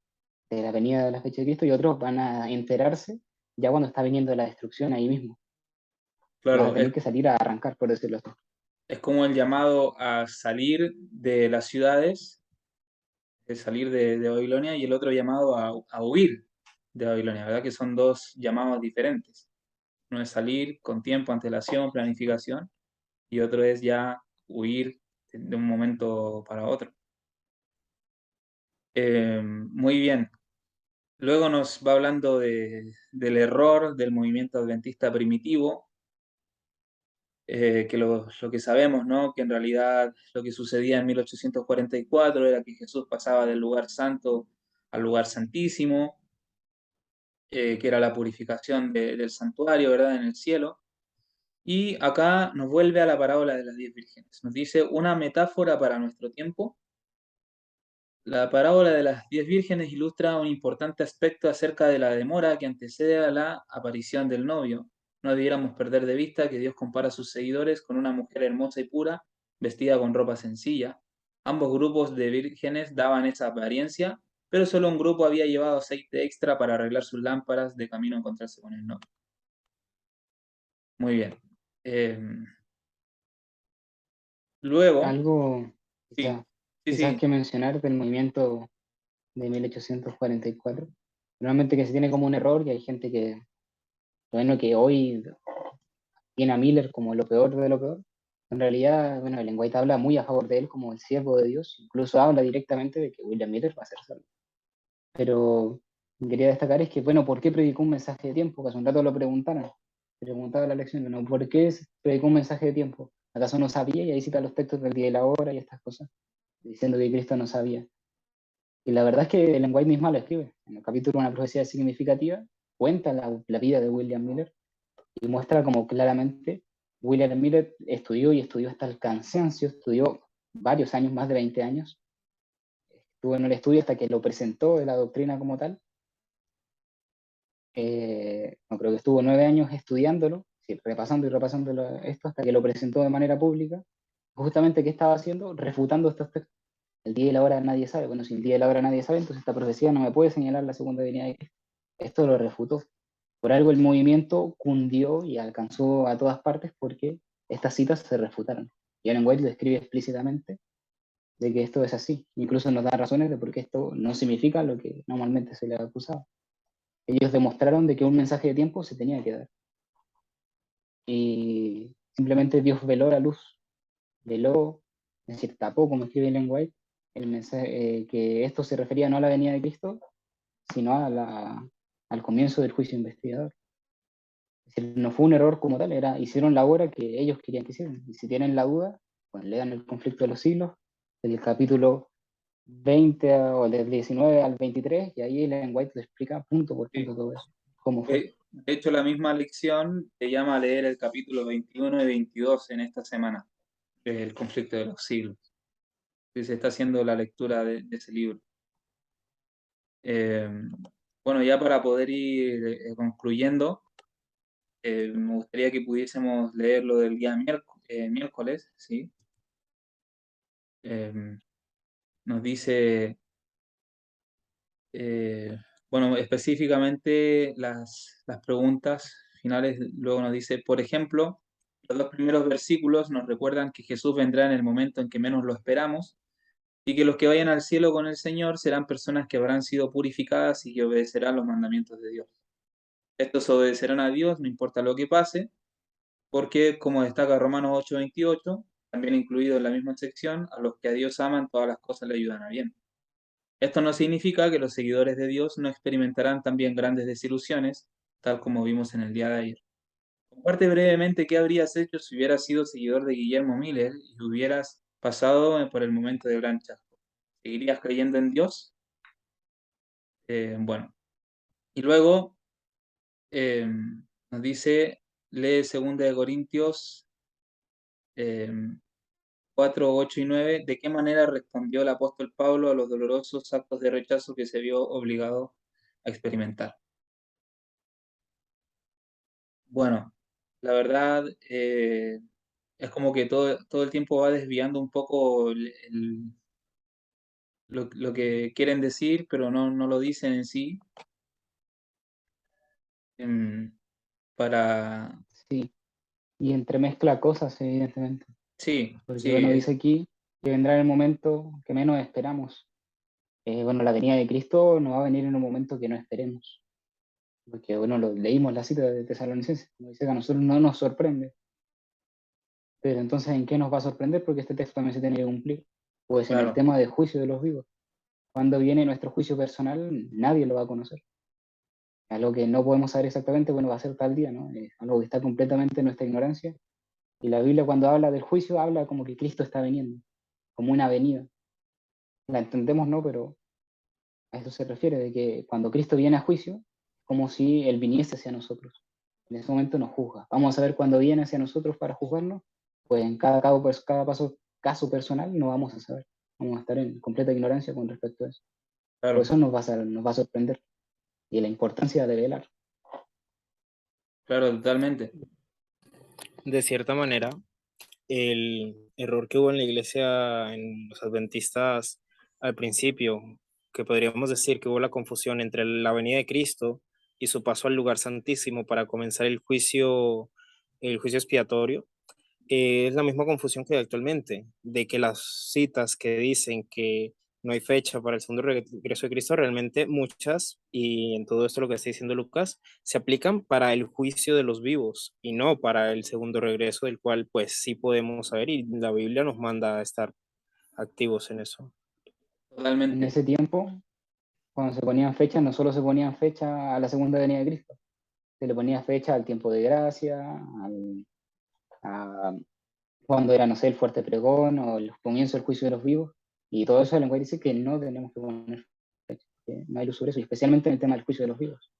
de la venida de la fecha de Cristo y otros van a enterarse ya cuando está viniendo la destrucción ahí mismo. Van a Claro, tener que salir a arrancar, por decirlo así. es como el llamado a salir de las ciudades, de salir de Babilonia, y el otro llamado a huir de Babilonia, ¿verdad? Que son dos llamados diferentes. Uno es salir con tiempo, antelación, planificación, y otro es ya huir de un momento para otro. Muy bien. Luego nos va hablando del error del movimiento adventista primitivo, que lo que sabemos, ¿no? Que en realidad lo que sucedía en 1844 era que Jesús pasaba del lugar santo al lugar santísimo, que era la purificación del santuario, ¿verdad? En el cielo. Y acá nos vuelve a la parábola de las 10 vírgenes. Nos dice una metáfora para nuestro tiempo. La parábola de las 10 vírgenes ilustra un importante aspecto acerca de la demora que antecede a la aparición del novio. No debiéramos perder de vista que Dios compara a sus seguidores con una mujer hermosa y pura, vestida con ropa sencilla. Ambos grupos de vírgenes daban esa apariencia, pero solo un grupo había llevado aceite extra para arreglar sus lámparas de camino a encontrarse con el novio. Muy bien. Luego, Algo sí, sí, quizás sí, que mencionar del movimiento de 1844. Normalmente que se tiene como un error y hay gente que, bueno, que hoy tiene a Miller como lo peor de lo peor. En realidad, bueno, Ellen White habla muy a favor de él como el siervo de Dios, incluso habla directamente de que William Miller va a ser salvo. Pero quería destacar es que, bueno, ¿por qué predicó un mensaje de tiempo? Que hace un rato lo preguntaron, preguntaba la lección, ¿no? ¿Por qué predicó un mensaje de tiempo? ¿Acaso no sabía? Y ahí cita los textos del día y la hora y estas cosas, diciendo que Cristo no sabía. Y la verdad es que Ellen White misma lo escribe. En el capítulo Una profecía significativa, cuenta la vida de William Miller y muestra como claramente William Miller estudió y estudió hasta el cansancio, estudió varios años, más de 20 años, estuvo en el estudio hasta que lo presentó de la doctrina como tal. No, creo que estuvo 9 años estudiándolo, sí, repasando y repasando esto hasta que lo presentó de manera pública. Justamente, ¿qué estaba haciendo? Refutando estos textos. El día y la hora nadie sabe. Bueno, si el día y la hora nadie sabe, entonces esta profecía no me puede señalar la segunda venida de Cristo. Esto lo refutó. Por algo el movimiento cundió y alcanzó a todas partes porque estas citas se refutaron. Y Ellen White lo escribe explícitamente de que esto es así. Incluso nos da razones de por qué esto no significa lo que normalmente se le ha acusado. Ellos demostraron de que un mensaje de tiempo se tenía que dar. Y simplemente Dios veló la luz, veló, es decir, tapó, como escribe Ellen White, el mensaje, que esto se refería no a la venida de Cristo, sino al comienzo del juicio investigador. Es decir, no fue un error como tal, hicieron la obra que ellos querían que hicieran. Y si tienen la duda, pues lean el conflicto de los siglos, del capítulo 20 o del 19 al 23, y ahí Ellen White lo explica punto por sí. punto todo eso, cómo fue. De hecho, la misma lección te llama a leer el capítulo 21 y 22 en esta semana, el conflicto de los siglos. Que se está haciendo la lectura de ese libro. Eh, bueno, ya para poder ir concluyendo, me gustaría que pudiésemos leer lo del día miércoles, ¿sí? Eh, nos dice, bueno, específicamente las preguntas finales, luego nos dice, por ejemplo, los dos primeros versículos nos recuerdan que Jesús vendrá en el momento en que menos lo esperamos y que los que vayan al cielo con el Señor serán personas que habrán sido purificadas y que obedecerán los mandamientos de Dios. Estos obedecerán a Dios, no importa lo que pase, porque, como destaca Romanos 8:28, también incluido en la misma sección, a los que a Dios aman, todas las cosas le ayudan a bien. Esto no significa que los seguidores de Dios no experimentarán también grandes desilusiones, tal como vimos en el día de ayer. Comparte brevemente qué habrías hecho si hubieras sido seguidor de Guillermo Miller y hubieras pasado por el momento de gran chasco. ¿Seguirías creyendo en Dios? Bueno, y luego nos dice, lee 2 de Corintios 4, 8 y 9, ¿de qué manera respondió el apóstol Pablo a los dolorosos actos de rechazo que se vio obligado a experimentar? Bueno, la verdad es como que todo el tiempo va desviando un poco lo que quieren decir, pero no lo dicen en sí. em, para... Sí, y entremezcla cosas, evidentemente. Sí, Porque, sí, bueno, dice aquí que vendrá el momento que menos esperamos. Bueno, la venida de Cristo no va a venir en un momento que no esperemos. Porque, bueno, leímos la cita de Tesalonicenses, como dice que a nosotros no nos sorprende. Pero entonces, ¿en qué nos va a sorprender? Porque este texto también se tiene que cumplir. Pues en el claro, tema del juicio de los vivos. Cuando viene nuestro juicio personal, nadie lo va a conocer. Algo que no podemos saber exactamente, bueno, va a ser tal día, ¿no? Algo que está completamente en nuestra ignorancia. Y la Biblia cuando habla del juicio, habla como que Cristo está viniendo, como una venida. La entendemos, ¿no? Pero a eso se refiere, de que cuando Cristo viene a juicio, como si Él viniese hacia nosotros. En ese momento nos juzga. Vamos a ver cuando viene hacia nosotros para juzgarnos, pues en caso personal no vamos a saber. Vamos a estar en completa ignorancia con respecto a eso. Por claro, eso nos va a sorprender. Y la importancia de velar. claro, totalmente. De cierta manera, el error que hubo en la iglesia, en los adventistas al principio, que podríamos decir que hubo la confusión entre la venida de Cristo y su paso al lugar santísimo para comenzar el juicio expiatorio. Es la misma confusión que hay actualmente, de que las citas que dicen que no hay fecha para el segundo regreso de Cristo, realmente muchas, y en todo esto lo que está diciendo Lucas, se aplican para el juicio de los vivos y no para el segundo regreso, del cual pues sí podemos saber y la Biblia nos manda a estar activos en eso. En Totalmente. ese tiempo, cuando se ponían fechas, no solo se ponían fecha a la segunda venida de Cristo, se le ponía fecha al tiempo de gracia, a cuando era, no sé, el fuerte pregón o el comienzo del juicio de los vivos, y todo eso el lenguaje dice que no tenemos que poner fecha, que no hay luz sobre eso, y especialmente en el tema del juicio de los vivos.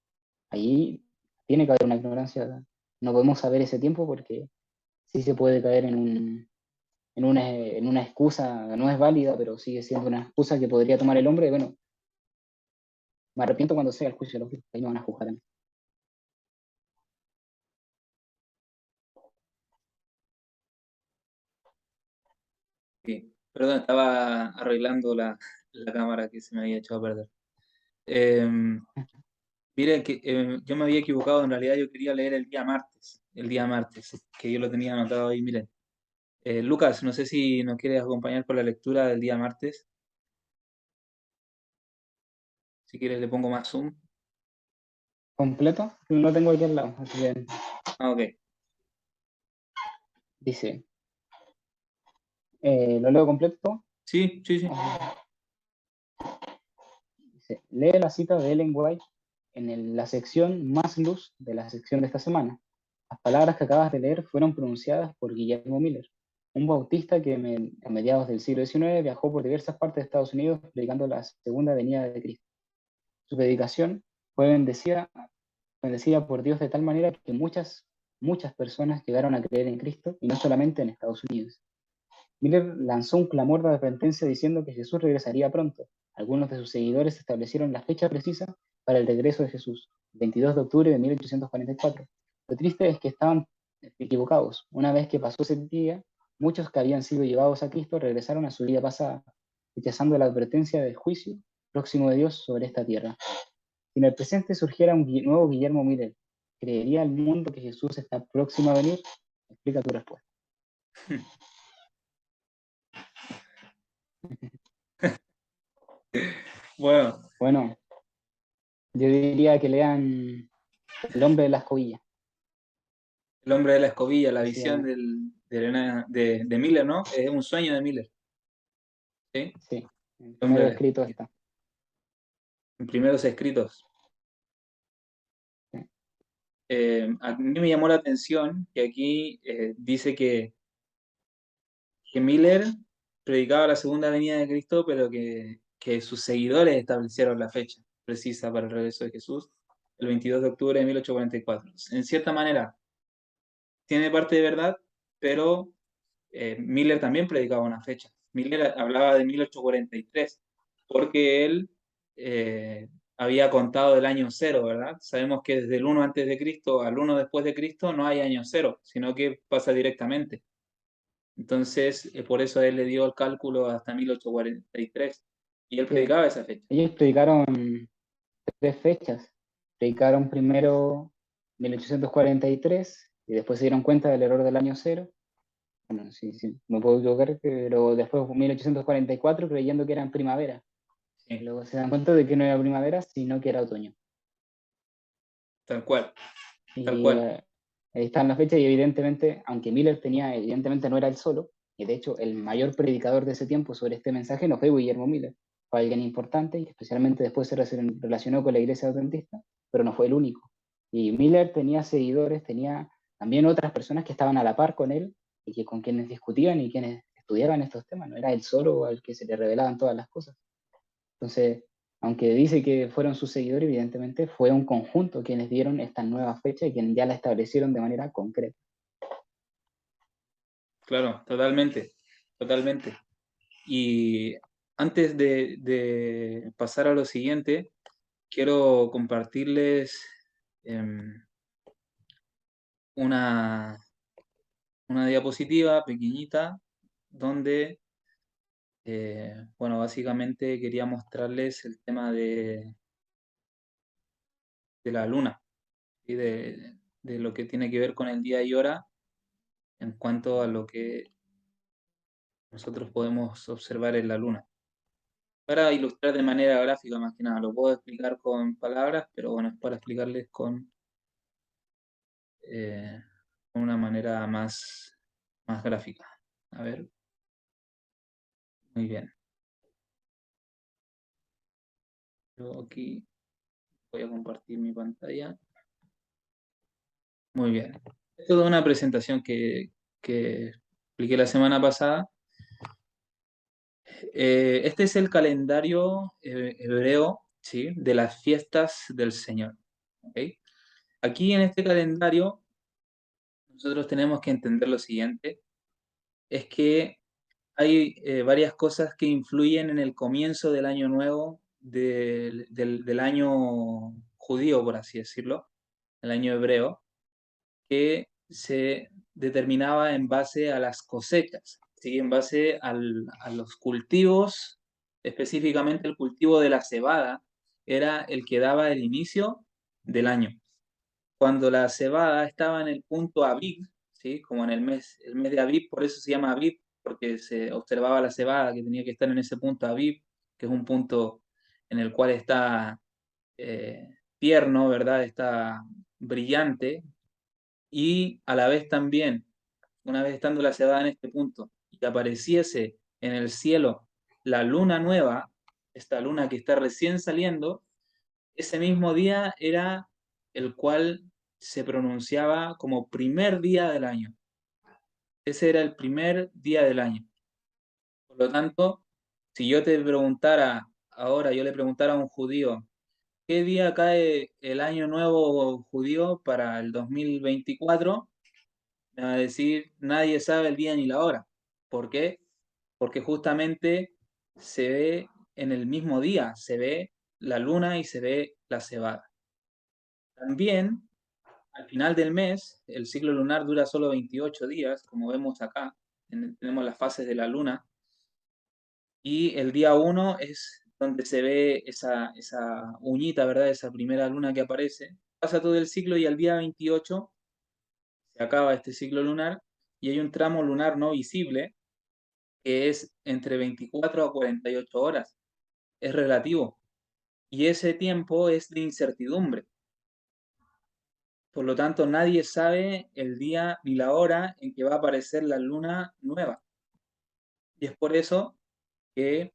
Ahí tiene que haber una ignorancia, no podemos saber ese tiempo porque sí se puede caer en una excusa, no es válida, pero sigue siendo una excusa que podría tomar el hombre, bueno, me arrepiento cuando sea el juicio de los vivos, ahí no van a juzgar a mí. Sí. Perdón, estaba arreglando la cámara que se me había echado a perder. Eh, Mire que yo me había equivocado, en realidad yo quería leer el día martes, que yo lo tenía anotado ahí, miren. Lucas, no sé si nos quieres acompañar con la lectura del día martes. Si quieres le pongo más zoom. ¿Completo? Lo tengo aquí al lado, así que Ah, ok. dice, lo leo completo. Sí, sí, sí. Dice, lee la cita de Ellen White en la sección Más Luz de la sección de esta semana. Las palabras que acabas de leer fueron pronunciadas por Guillermo Miller, un bautista que a mediados del siglo XIX viajó por diversas partes de Estados Unidos predicando la segunda venida de Cristo. Su predicación fue bendecida por Dios de tal manera que muchas personas llegaron a creer en Cristo y no solamente en Estados Unidos. Miller lanzó un clamor de advertencia diciendo que Jesús regresaría pronto. Algunos de sus seguidores establecieron la fecha precisa para el regreso de Jesús, 22 de octubre de 1844. Lo triste es que estaban equivocados. Una vez que pasó ese día, muchos que habían sido llevados a Cristo regresaron a su vida pasada, rechazando la advertencia del juicio próximo de Dios sobre esta tierra. Si en el presente surgiera un nuevo Guillermo Miller, ¿creería el mundo que Jesús está próximo a venir? Explica tu respuesta. Bueno, Bueno, yo diría que lean El hombre de la escobilla. el hombre de la escobilla, la visión Decía, de Miller, ¿no? Es un sueño de Miller, ¿sí? sí, el El hombre primero de la escrito escobilla. está. En primeros escritos. Sí. A mí me llamó la atención que aquí dice que Miller predicaba la segunda venida de Cristo, pero que sus seguidores establecieron la fecha precisa para el regreso de Jesús, el 22 de octubre de 1844. En cierta manera, tiene parte de verdad, pero Miller también predicaba una fecha. Miller hablaba de 1843, porque él había contado el año cero, ¿verdad? Sabemos que desde el 1 antes de Cristo al 1 después de Cristo no hay año cero, sino que pasa directamente. Entonces, por eso él le dio el cálculo hasta 1843 y él Que predicaba esa fecha. ellos predicaron tres fechas. Predicaron primero 1843 y después se dieron cuenta del error del año cero. Bueno, sí, sí, me puedo equivocar, pero después 1844 creyendo que era en primavera. Sí, Luego se dan cuenta de que no era primavera, sino que era otoño. tal cual, tal Y cual. ahí están las fechas y evidentemente, aunque Miller tenía, evidentemente no era el solo, y de hecho el mayor predicador de ese tiempo sobre este mensaje no fue Guillermo Miller, fue alguien importante y que especialmente después se relacionó con la iglesia adventista, pero no fue el único. Y Miller tenía seguidores, tenía también otras personas que estaban a la par con él y que con quienes discutían y quienes estudiaban estos temas, no era él solo al que se le revelaban todas las cosas. Entonces, aunque dice que fueron sus seguidores, evidentemente fue un conjunto quienes dieron esta nueva fecha y quienes ya la establecieron de manera concreta. Claro, totalmente, totalmente. Y antes de pasar a lo siguiente, quiero compartirles em, una, una diapositiva pequeñita donde, bueno, básicamente quería mostrarles el tema de la luna y de lo que tiene que ver con el día y hora en cuanto a lo que nosotros podemos observar en la luna. Para ilustrar de manera gráfica más que nada, lo puedo explicar con palabras, pero bueno, es para explicarles con una manera más gráfica. A ver, muy bien. Yo aquí voy a compartir mi pantalla. Muy bien. Esto es una presentación que expliqué la semana pasada. Este es el calendario hebreo, ¿sí?, de las fiestas del Señor. ¿Ok? Aquí en este calendario nosotros tenemos que entender lo siguiente, es que hay varias cosas que influyen en el comienzo del año nuevo, del año judío, por así decirlo, el año hebreo, que se determinaba en base a las cosechas, ¿sí?, en base a los cultivos, específicamente el cultivo de la cebada, era el que daba el inicio del año. Cuando la cebada estaba en el punto Aviv, ¿sí?, como en el mes de Aviv, por eso se llama Aviv, porque se observaba la cebada que tenía que estar en ese punto Aviv, que es un punto en el cual está tierno, ¿verdad? Está brillante, y a la vez también, una vez estando la cebada en este punto, y apareciese en el cielo la luna nueva, esta luna que está recién saliendo, ese mismo día era el cual se pronunciaba como primer día del año. Ese era el primer día del año. Por lo tanto, si yo te preguntara, ahora yo le preguntara a un judío, ¿qué día cae el año nuevo judío para el 2024? Me va a decir, nadie sabe el día ni la hora. ¿Por qué? Porque justamente se ve en el mismo día, se ve la luna y se ve la cebada. También, al final del mes, el ciclo lunar dura solo 28 días, como vemos acá, tenemos las fases de la luna, y el día 1 es donde se ve esa uñita, ¿verdad? Esa primera luna que aparece. Pasa todo el ciclo y al día 28 se acaba este ciclo lunar y hay un tramo lunar no visible que es entre 24 a 48 horas. Es relativo. Y ese tiempo es de incertidumbre. Por lo tanto, nadie sabe el día ni la hora en que va a aparecer la luna nueva. Y es por eso que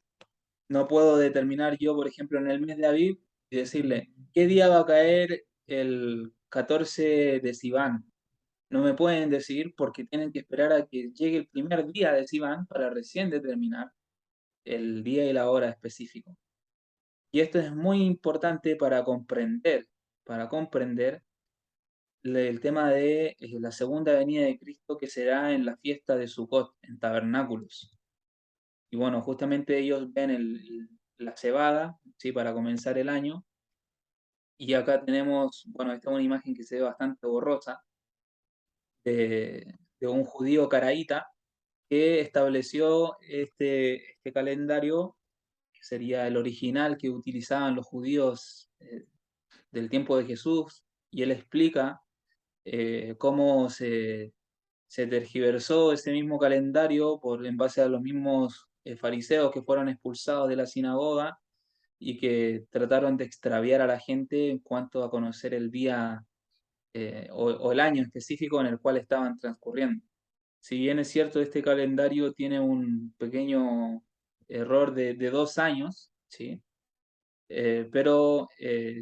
no puedo determinar yo, por ejemplo, en el mes de Aviv, y decirle, ¿qué día va a caer el 14 de Sivan? No me pueden decir porque tienen que esperar a que llegue el primer día de Sivan para recién determinar el día y la hora específico. Y esto es muy importante para comprender el tema de la segunda venida de Cristo que será en la fiesta de Sukkot, en tabernáculos. Y bueno, justamente ellos ven la cebada, ¿sí?, para comenzar el año. Y acá tenemos, bueno, esta es una imagen que se ve bastante borrosa, de un judío caraíta que estableció este calendario, que sería el original que utilizaban los judíos del tiempo de Jesús, y él explica cómo se tergiversó ese mismo calendario en base a los mismos fariseos que fueron expulsados de la sinagoga y que trataron de extraviar a la gente en cuanto a conocer el día o el año específico en el cual estaban transcurriendo. Si bien es cierto, este calendario tiene un pequeño error de 2 años, ¿sí? Pero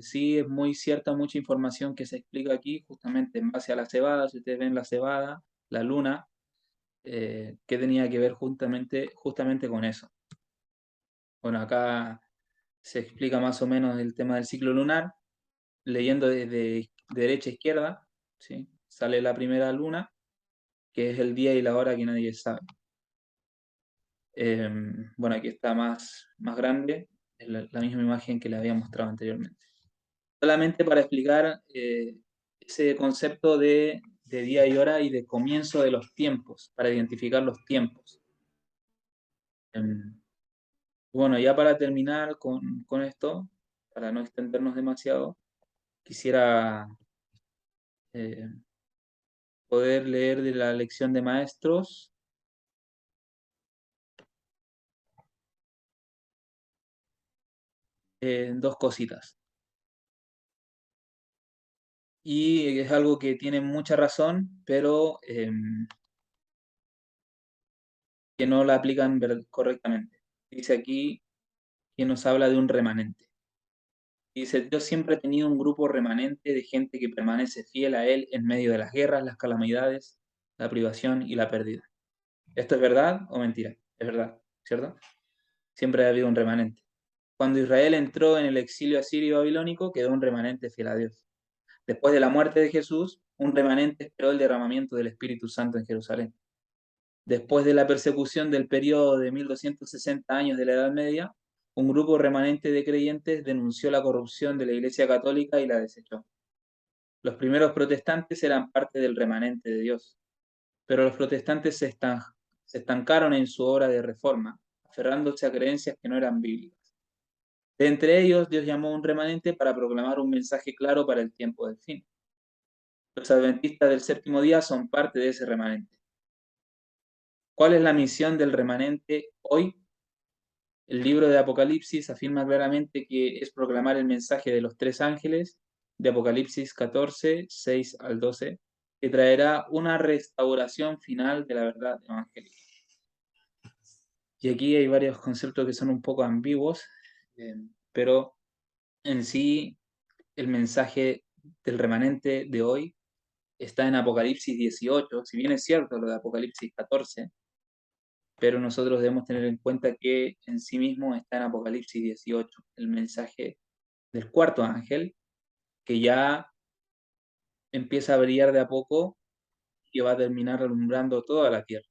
sí es muy cierta mucha información que se explica aquí, justamente en base a la cebada. Si ustedes ven la cebada, la luna, que tenía que ver justamente con eso. Bueno, acá se explica más o menos el tema del ciclo lunar, leyendo de derecha a izquierda, ¿sí? Sale la primera luna, que es el día y la hora que nadie sabe. Bueno, aquí está más grande, es la misma imagen que le había mostrado anteriormente. Solamente para explicar ese concepto de día y hora y de comienzo de los tiempos, para identificar los tiempos. Bueno, ya para terminar con esto, para no extendernos demasiado, quisiera eh, poder leer de la lección de maestros dos cositas. Y es algo que tiene mucha razón, pero que no la aplican correctamente. Dice aquí que nos habla de un remanente. Dice, Dios siempre ha tenido un grupo remanente de gente que permanece fiel a Él en medio de las guerras, las calamidades, la privación y la pérdida. ¿Esto es verdad o mentira? Es verdad, ¿cierto? Siempre ha habido un remanente. Cuando Israel entró en el exilio asirio babilónico, quedó un remanente fiel a Dios. Después de la muerte de Jesús, un remanente esperó el derramamiento del Espíritu Santo en Jerusalén. Después de la persecución del periodo de 1260 años de la Edad Media, un grupo remanente de creyentes denunció la corrupción de la Iglesia Católica y la desechó. Los primeros protestantes eran parte del remanente de Dios, pero los protestantes se estancaron en su obra de reforma, aferrándose a creencias que no eran bíblicas. De entre ellos, Dios llamó a un remanente para proclamar un mensaje claro para el tiempo del fin. Los adventistas del séptimo día son parte de ese remanente. ¿Cuál es la misión del remanente hoy? El libro de Apocalipsis afirma claramente que es proclamar el mensaje de los tres ángeles de Apocalipsis 14, 6 al 12, que traerá una restauración final de la verdad evangélica. Y aquí hay varios conceptos que son un poco ambiguos, pero en sí el mensaje del remanente de hoy está en Apocalipsis 18, si bien es cierto lo de Apocalipsis 14, pero nosotros debemos tener en cuenta que en sí mismo está en Apocalipsis 18, el mensaje del cuarto ángel, que ya empieza a brillar de a poco y va a terminar alumbrando toda la tierra.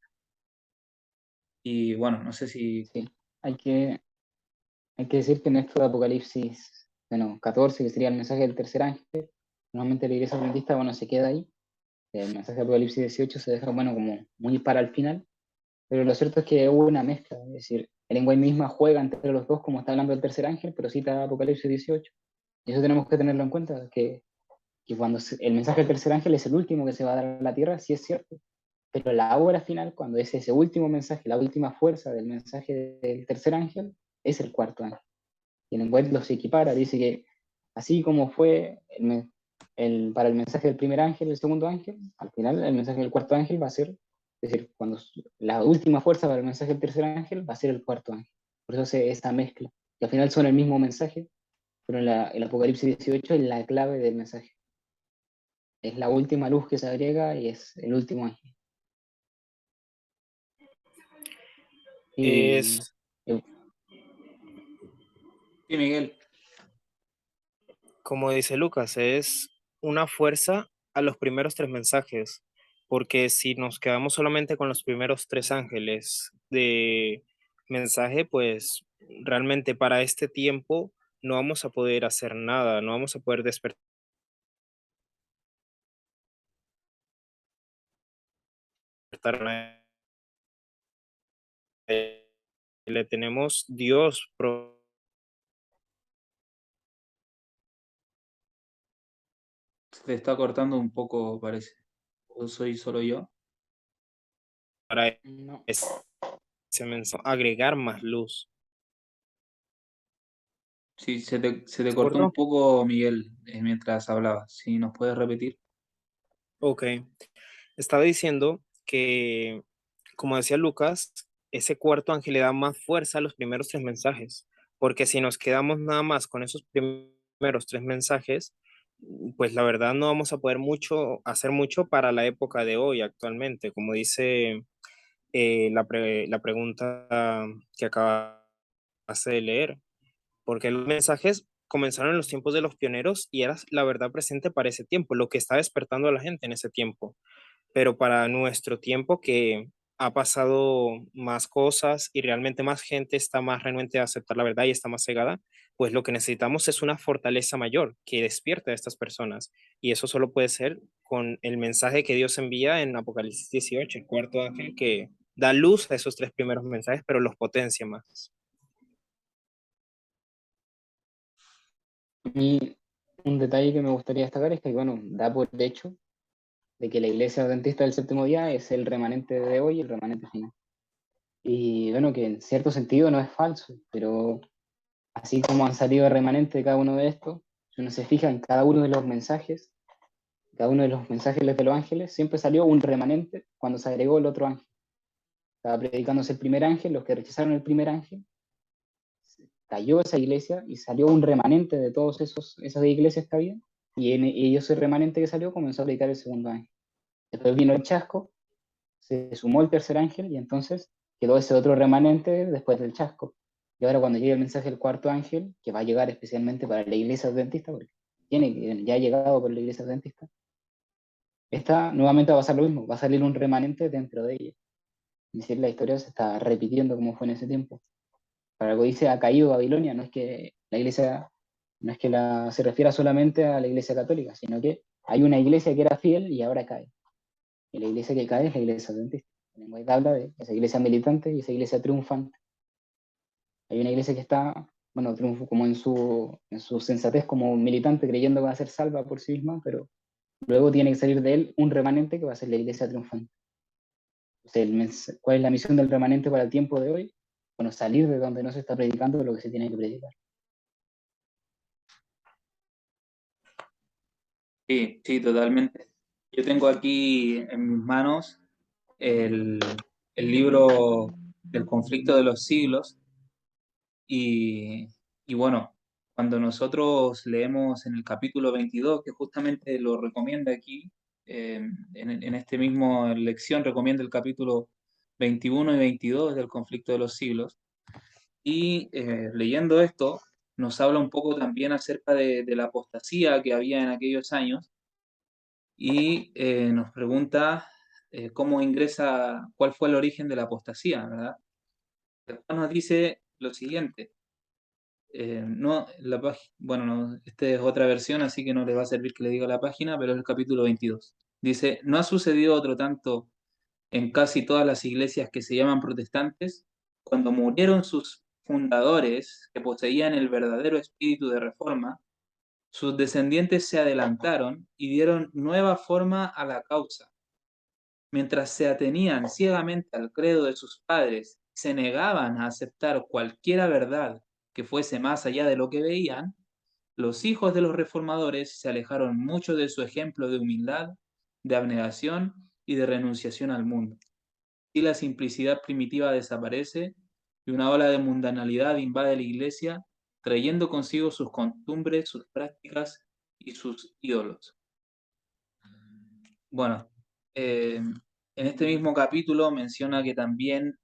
Y bueno, no sé si... Sí, hay que, hay que decir que en esto de Apocalipsis, bueno, 14, que sería el mensaje del tercer ángel, normalmente la iglesia adventista, bueno, se queda ahí. El mensaje de Apocalipsis 18 se deja, bueno, como muy para el final, pero lo cierto es que hubo una mezcla, es decir, el lenguaje misma juega entre los dos, como está hablando el tercer ángel, pero cita Apocalipsis 18. Y eso tenemos que tenerlo en cuenta, que cuando el mensaje del tercer ángel es el último que se va a dar a la tierra, sí es cierto, pero la obra final, cuando es ese último mensaje, la última fuerza del mensaje del tercer ángel, es el cuarto ángel. Y el lenguaje los equipara, dice que así como fue para el mensaje del primer ángel, el segundo ángel, al final el mensaje del cuarto ángel va a ser, es decir, cuando la última fuerza para el mensaje del tercer ángel va a ser el cuarto ángel. Por eso hace esa mezcla. Y al final son el mismo mensaje, pero el Apocalipsis 18 es la clave del mensaje. Es la última luz que se agrega y es el último ángel. Y Es, Sí, Miguel. como dice Lucas, es una fuerza a los primeros tres mensajes, porque si nos quedamos solamente con los primeros tres ángeles de mensaje, pues realmente para este tiempo no vamos a poder hacer nada, no vamos a poder despertar. Le tenemos Dios Se te está cortando un poco, parece. ¿O soy solo yo? para no, ese mensaje, agregar más luz. Sí, se te ¿Se cortó un cortó? poco, Miguel, mientras hablabas. Si nos puedes repetir. Ok. Estaba diciendo que, como decía Lucas, ese cuarto ángel le da más fuerza a los primeros tres mensajes, porque si nos quedamos nada más con esos primeros tres mensajes, pues la verdad no vamos a poder hacer mucho para la época de hoy actualmente, como dice la pregunta que acabas de leer, porque los mensajes comenzaron en los tiempos de los pioneros y era la verdad presente para ese tiempo, lo que está despertando a la gente en ese tiempo, pero para nuestro tiempo que ha pasado más cosas y realmente más gente está más renuente a aceptar la verdad y está más cegada, pues lo que necesitamos es una fortaleza mayor que despierte a estas personas. Y eso solo puede ser con el mensaje que Dios envía en Apocalipsis 18, el cuarto ángel da luz a esos tres primeros mensajes, pero los potencia más. A mí, un detalle que me gustaría destacar es que, bueno, da por hecho de que la iglesia adventista del séptimo día es el remanente de hoy, el remanente final. Y bueno, que en cierto sentido no es falso, pero así como han salido remanentes de cada uno de estos, si uno se fija en cada uno de los mensajes, cada uno de los mensajes de los ángeles, siempre salió un remanente cuando se agregó el otro ángel. Estaba predicándose el primer ángel, los que rechazaron el primer ángel, cayó esa iglesia y salió un remanente de todas esas iglesias que había, y ellos, ese remanente que salió, comenzó a predicar el segundo ángel. Después vino el chasco, se sumó el tercer ángel, y entonces quedó ese otro remanente después del chasco. Y ahora cuando llegue el mensaje del cuarto ángel, que va a llegar especialmente para la iglesia adventista, porque ya ha llegado por la iglesia adventista, esta nuevamente va a pasar lo mismo, va a salir un remanente dentro de ella. Es decir, la historia se está repitiendo como fue en ese tiempo. Para algo dice ha caído Babilonia, no es que la iglesia, no es que se refiera solamente a la iglesia católica, sino que hay una iglesia que era fiel y ahora cae. Y la iglesia que cae es la iglesia adventista. El lenguaje habla de esa iglesia militante y esa iglesia triunfante. Hay una iglesia que está, bueno, triunfo como en su sensatez como militante, creyendo que va a ser salva por sí misma, pero luego tiene que salir de él un remanente que va a ser la iglesia triunfante. O sea, ¿cuál es la misión del remanente para el tiempo de hoy? Bueno, salir de donde no se está predicando lo que se tiene que predicar. Sí, sí, totalmente. Yo tengo aquí en mis manos el, el libro del conflicto de los siglos y, y bueno, cuando nosotros leemos en el capítulo 22, que justamente lo recomienda aquí, en este mismo lección recomienda el capítulo 21 y 22 del conflicto de los siglos, y leyendo esto nos habla un poco también acerca de la apostasía que había en aquellos años y nos pregunta cómo ingresa, cuál fue el origen de la apostasía, ¿verdad? Después nos dice lo siguiente, no, bueno, no, esta es otra versión, así que no le va a servir que le diga la página, pero es el capítulo 22. Dice, no ha sucedido otro tanto en casi todas las iglesias que se llaman protestantes, cuando murieron sus fundadores, que poseían el verdadero espíritu de reforma, sus descendientes se adelantaron y dieron nueva forma a la causa. Mientras se atenían ciegamente al credo de sus padres y se negaban a aceptar cualquiera verdad que fuese más allá de lo que veían, los hijos de los reformadores se alejaron mucho de su ejemplo de humildad, de abnegación y de renunciación al mundo. Y la simplicidad primitiva desaparece y una ola de mundanalidad invade la iglesia, trayendo consigo sus costumbres, sus prácticas y sus ídolos. Bueno, en este mismo capítulo menciona que también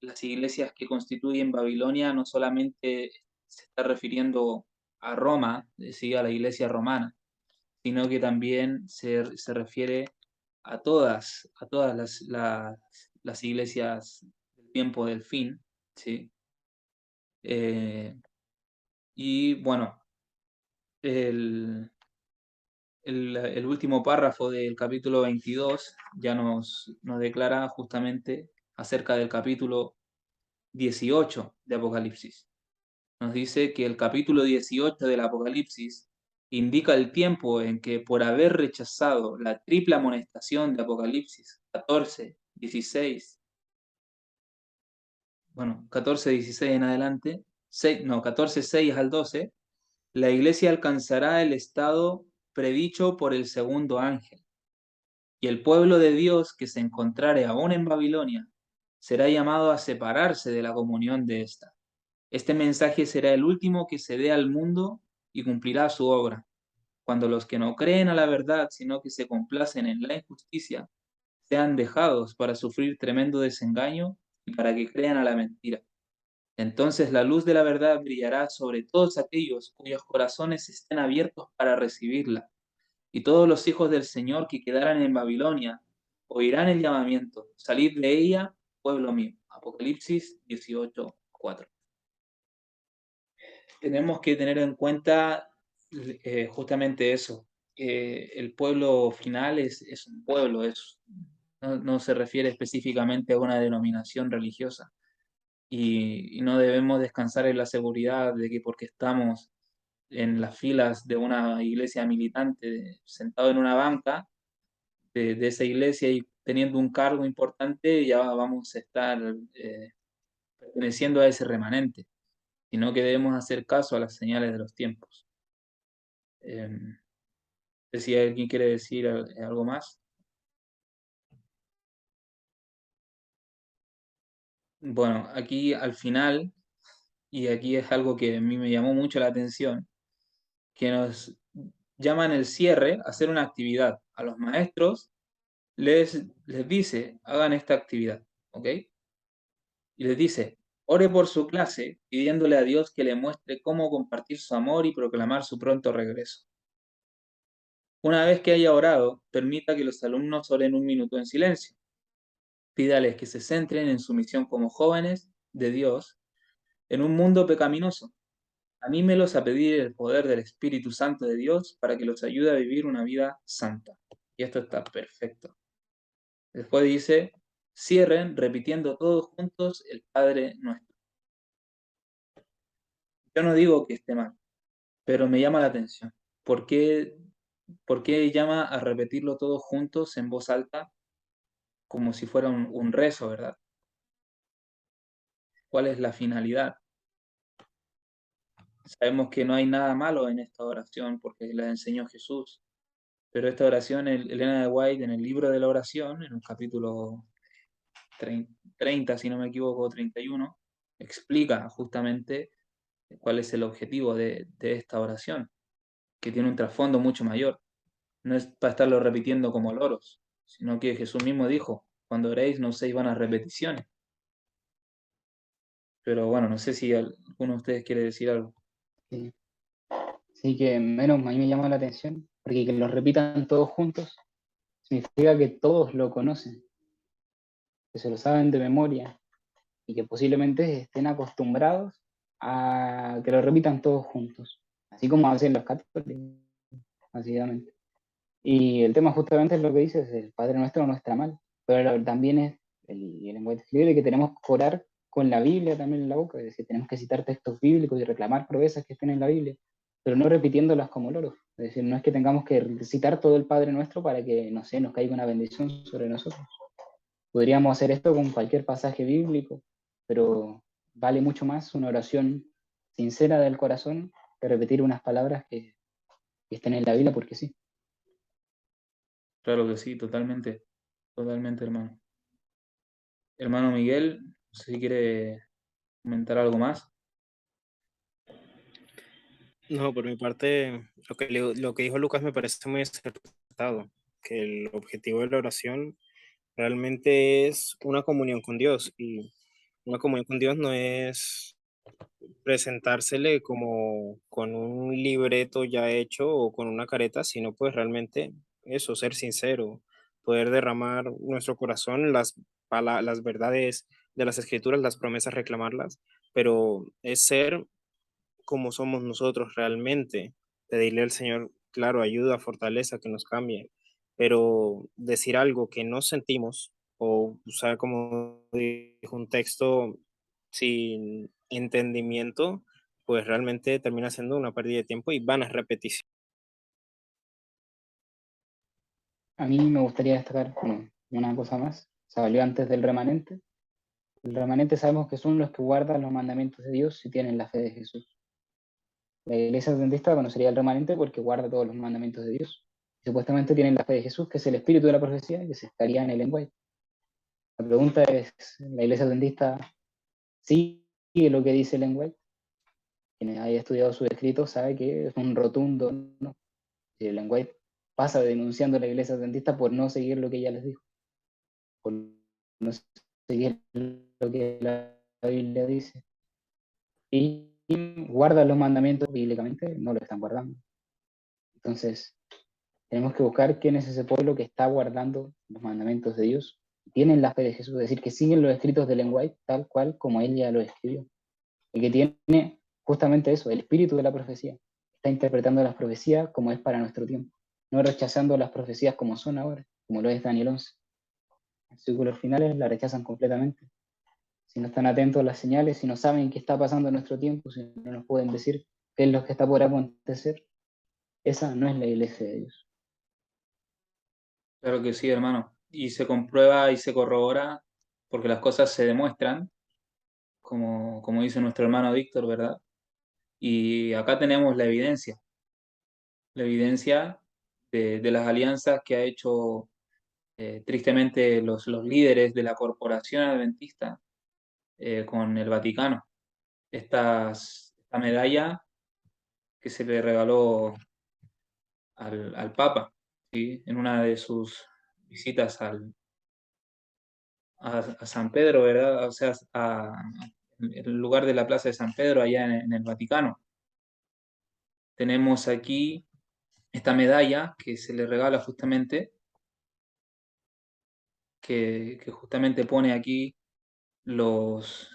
las iglesias que constituyen Babilonia no solamente se está refiriendo a Roma, decía, a la iglesia romana, sino que también se refiere a todas las iglesias del tiempo del fin, ¿sí? Y bueno, el, el último párrafo del capítulo 22 ya nos declara justamente acerca del capítulo 18 de Apocalipsis. Nos dice que el capítulo 18 del Apocalipsis indica el tiempo en que por haber rechazado la triple amonestación de Apocalipsis 14, 16, bueno, 14, 16 en adelante, 14, 6 al 12, la iglesia alcanzará el estado predicho por el segundo ángel. Y el pueblo de Dios que se encontrare aún en Babilonia será llamado a separarse de la comunión de ésta. Este mensaje será el último que se dé al mundo y cumplirá su obra. Cuando los que no creen a la verdad, sino que se complacen en la injusticia, sean dejados para sufrir tremendo desengaño y para que crean a la mentira. Entonces la luz de la verdad brillará sobre todos aquellos cuyos corazones estén abiertos para recibirla. Y todos los hijos del Señor que quedaran en Babilonia oirán el llamamiento, salid de ella, pueblo mío. Apocalipsis 18:4. Tenemos que tener en cuenta justamente eso. El pueblo final es un pueblo, no se refiere específicamente a una denominación religiosa. Y no debemos descansar en la seguridad de que porque estamos en las filas de una iglesia militante, sentado en una banca de esa iglesia y teniendo un cargo importante, ya vamos a estar perteneciendo a ese remanente, sino que debemos hacer caso a las señales de los tiempos. No sé si alguien quiere decir algo más. Bueno, aquí al final, y aquí es algo que a mí me llamó mucho la atención, que nos llaman el cierre a hacer una actividad. A los maestros les dice, hagan esta actividad, ¿ok? Y les dice, ore por su clase, pidiéndole a Dios que le muestre cómo compartir su amor y proclamar su pronto regreso. Una vez que haya orado, permita que los alumnos oren un minuto en silencio. Pídales que se centren en su misión como jóvenes de Dios en un mundo pecaminoso. Anímelos a pedir el poder del Espíritu Santo de Dios para que los ayude a vivir una vida santa. Y esto está perfecto. Después dice, cierren repitiendo todos juntos el Padre Nuestro. Yo no digo que esté mal, pero me llama la atención. ¿Por qué llama a repetirlo todos juntos en voz alta como si fuera un rezo, verdad? ¿Cuál es la finalidad? Sabemos que no hay nada malo en esta oración porque la enseñó Jesús, pero esta oración, Elena de White, en el libro de la oración, en el capítulo 30, si no me equivoco, 31, explica justamente cuál es el objetivo de esta oración, que tiene un trasfondo mucho mayor. No es para estarlo repitiendo como loros, sino que Jesús mismo dijo, cuando oréis no uséis vanas repeticiones. Pero bueno, no sé si alguno de ustedes quiere decir algo. Sí. Así que menos a mí me llama la atención, porque que los repitan todos juntos significa que todos lo conocen, que se lo saben de memoria y que posiblemente estén acostumbrados a que lo repitan todos juntos, así como hacen los católicos, básicamente. Y el tema justamente es lo que dices, el Padre Nuestro no está mal, pero también es el lenguaje escribe que tenemos que orar con la Biblia también en la boca, es decir, tenemos que citar textos bíblicos y reclamar promesas que estén en la Biblia, pero no repitiéndolas como loros. Es decir, no es que tengamos que citar todo el Padre Nuestro para que, no sé, nos caiga una bendición sobre nosotros. Podríamos hacer esto con cualquier pasaje bíblico, pero vale mucho más una oración sincera del corazón que repetir unas palabras que estén en la Biblia porque sí. Claro que sí, totalmente, totalmente, hermano. Hermano Miguel, no sé si quiere comentar algo más. No, por mi parte, lo que dijo Lucas me parece muy acertado, que el objetivo de la oración realmente es una comunión con Dios y una comunión con Dios no es presentársele como con un libreto ya hecho o con una careta, sino pues realmente eso, ser sincero, poder derramar nuestro corazón, las verdades de las escrituras, las promesas, reclamarlas, pero es ser como somos nosotros realmente, pedirle al Señor, claro, ayuda, fortaleza, que nos cambie, pero decir algo que no sentimos o usar como dijo un texto sin entendimiento, pues realmente termina siendo una pérdida de tiempo y vanas repeticiones. A mí me gustaría destacar una cosa más. Se salió antes del remanente. El remanente sabemos que son los que guardan los mandamientos de Dios y tienen la fe de Jesús. La iglesia adventista conocería el remanente porque guarda todos los mandamientos de Dios. Y supuestamente tienen la fe de Jesús, que es el espíritu de la profecía, y que se estaría en el lenguaje. La pregunta es, ¿la iglesia adventista sigue lo que dice el lenguaje? Quien haya estudiado sus escritos sabe que es un rotundo no. Si el lenguaje pasa denunciando a la iglesia adventista por no seguir lo que ella les dijo, por no seguir lo que la Biblia dice. Y guardan los mandamientos bíblicamente, no lo están guardando. Entonces, tenemos que buscar quién es ese pueblo que está guardando los mandamientos de Dios. Tienen la fe de Jesús, es decir, que siguen los escritos de lenguaje tal cual como él ya lo escribió. Y que tiene justamente eso, el espíritu de la profecía. Está interpretando las profecías como es para nuestro tiempo, no rechazando las profecías como son ahora, como lo es Daniel 11. versículos finales, la rechazan completamente. Si no están atentos a las señales, si no saben qué está pasando en nuestro tiempo, si no nos pueden decir qué es lo que está por acontecer, esa no es la iglesia de Dios. Claro que sí, hermano. Y se comprueba y se corrobora porque las cosas se demuestran, como dice nuestro hermano Víctor, ¿verdad? Y acá tenemos la evidencia de las alianzas que ha hecho tristemente los líderes de la corporación adventista con el Vaticano. Esta medalla que se le regaló al Papa, ¿sí? En una de sus visitas a San Pedro, ¿verdad? O sea, el lugar de la Plaza de San Pedro, allá en el Vaticano. Tenemos aquí esta medalla que se le regala justamente, que justamente pone aquí los...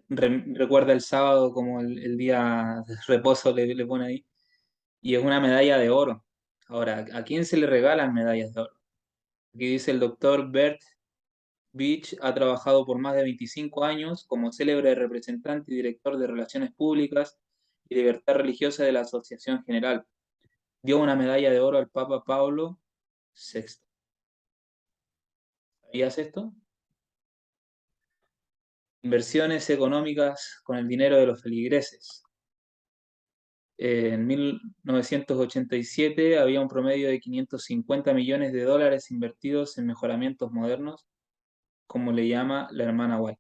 recuerda el sábado como el día de reposo, le pone ahí, y es una medalla de oro. Ahora, ¿a quién se le regalan medallas de oro? Aquí dice el doctor Bert Beach ha trabajado por más de 25 años como célebre representante y director de Relaciones Públicas y Libertad Religiosa de la Asociación General. Dio una medalla de oro al Papa Pablo VI. ¿Sabías esto? Inversiones económicas con el dinero de los feligreses. En 1987 había un promedio de 550 millones de dólares invertidos en mejoramientos modernos, como le llama la hermana White.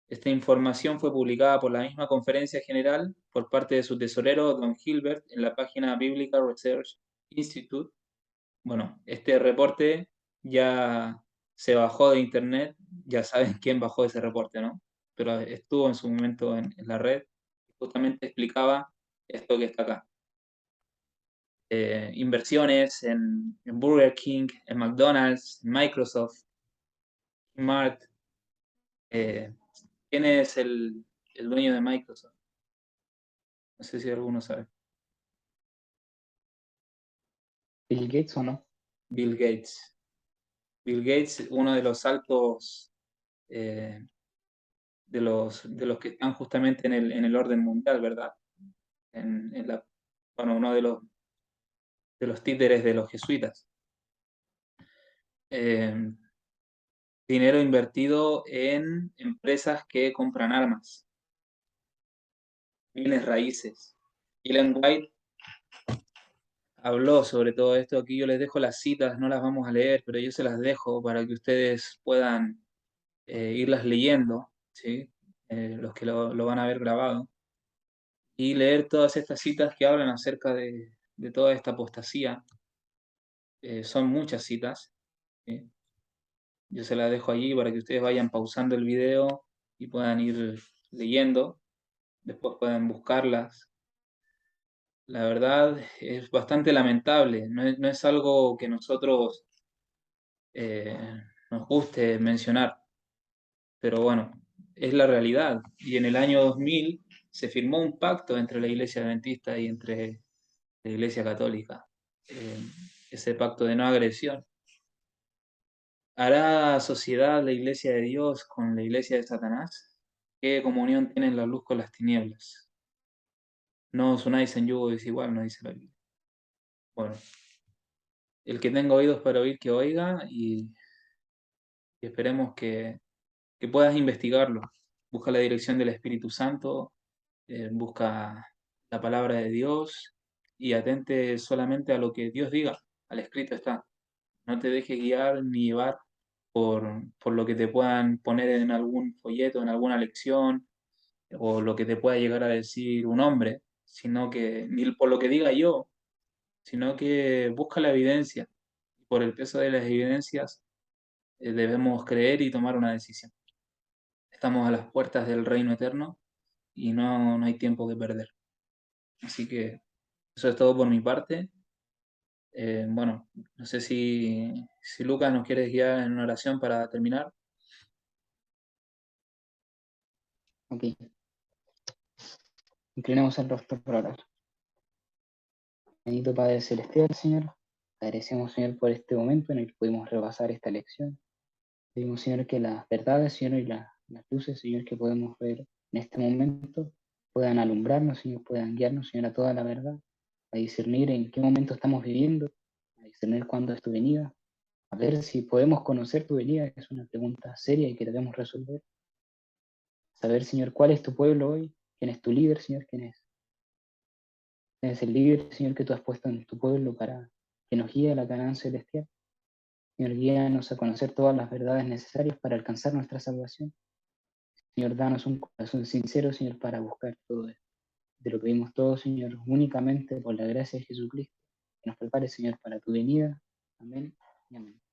Esta información fue publicada por la misma Conferencia General por parte de su tesorero, Don Gilbert, en la página Biblical Research Institute. Bueno, este reporte ya se bajó de internet, ya saben quién bajó ese reporte, ¿no? Pero estuvo en su momento en la red y justamente explicaba esto que está acá. Inversiones en Burger King, en McDonald's, en Microsoft, Mart. ¿Quién es el dueño de Microsoft? No sé si alguno sabe. ¿Bill Gates o no? Bill Gates. Bill Gates, uno de los altos, eh, de los que están justamente en el orden mundial, ¿verdad? Bueno, uno de los títeres de los jesuitas. Eh, Dinero invertido en empresas que compran armas, bienes raíces. Ellen White habló sobre todo esto. Aquí yo les dejo las citas, no las vamos a leer, pero yo se las dejo para que ustedes puedan irlas leyendo, ¿sí? Los que lo van a ver grabado, y leer todas estas citas que hablan acerca de toda esta apostasía. Son muchas citas, ¿sí? Yo se las dejo allí para que ustedes vayan pausando el video y puedan ir leyendo, después pueden buscarlas. La verdad es bastante lamentable, no es algo que nosotros nos guste mencionar, pero bueno, es la realidad. Y en el año 2000 se firmó un pacto entre la Iglesia Adventista y entre la Iglesia Católica, eh, ese pacto de no agresión. ¿Hará sociedad la Iglesia de Dios con la Iglesia de Satanás? ¿Qué comunión tienen la luz con las tinieblas? No os unáis en yugo desigual, nos dice la Biblia. Bueno, el que tenga oídos para oír, que oiga, y esperemos que puedas investigarlo. Busca la dirección del Espíritu Santo, busca la palabra de Dios y atente solamente a lo que Dios diga, al escrito está. No te dejes guiar ni llevar por lo que te puedan poner en algún folleto, en alguna lección, o lo que te pueda llegar a decir un hombre, sino que, ni por lo que diga yo, sino que busca la evidencia. Por el peso de las evidencias debemos creer y tomar una decisión. Estamos a las puertas del reino eterno y no hay tiempo que perder. Así que eso es todo por mi parte. Bueno, no sé si Lucas nos quiere guiar en una oración para terminar. Ok. Inclinemos el rostro por orar. Bendito Padre Celestial, Señor. Agradecemos, Señor, por este momento en el que pudimos repasar esta lección. Pedimos, Señor, que las verdades, Señor, y las luces, Señor, que podemos ver en este momento puedan alumbrarnos, Señor, puedan guiarnos, Señor, a toda la verdad, a discernir en qué momento estamos viviendo, a discernir cuándo es tu venida, a ver si podemos conocer tu venida, que es una pregunta seria y que debemos resolver. Saber, Señor, cuál es tu pueblo hoy, quién es tu líder, Señor, quién es el líder, Señor, que tú has puesto en tu pueblo para que nos guíe a la Canaán celestial. Señor, guíanos a conocer todas las verdades necesarias para alcanzar nuestra salvación. Señor, danos un corazón sincero, Señor, para buscar todo esto. Te lo pedimos todo, Señor, únicamente por la gracia de Jesucristo. Que nos prepare, Señor, para tu venida. Amén y amén.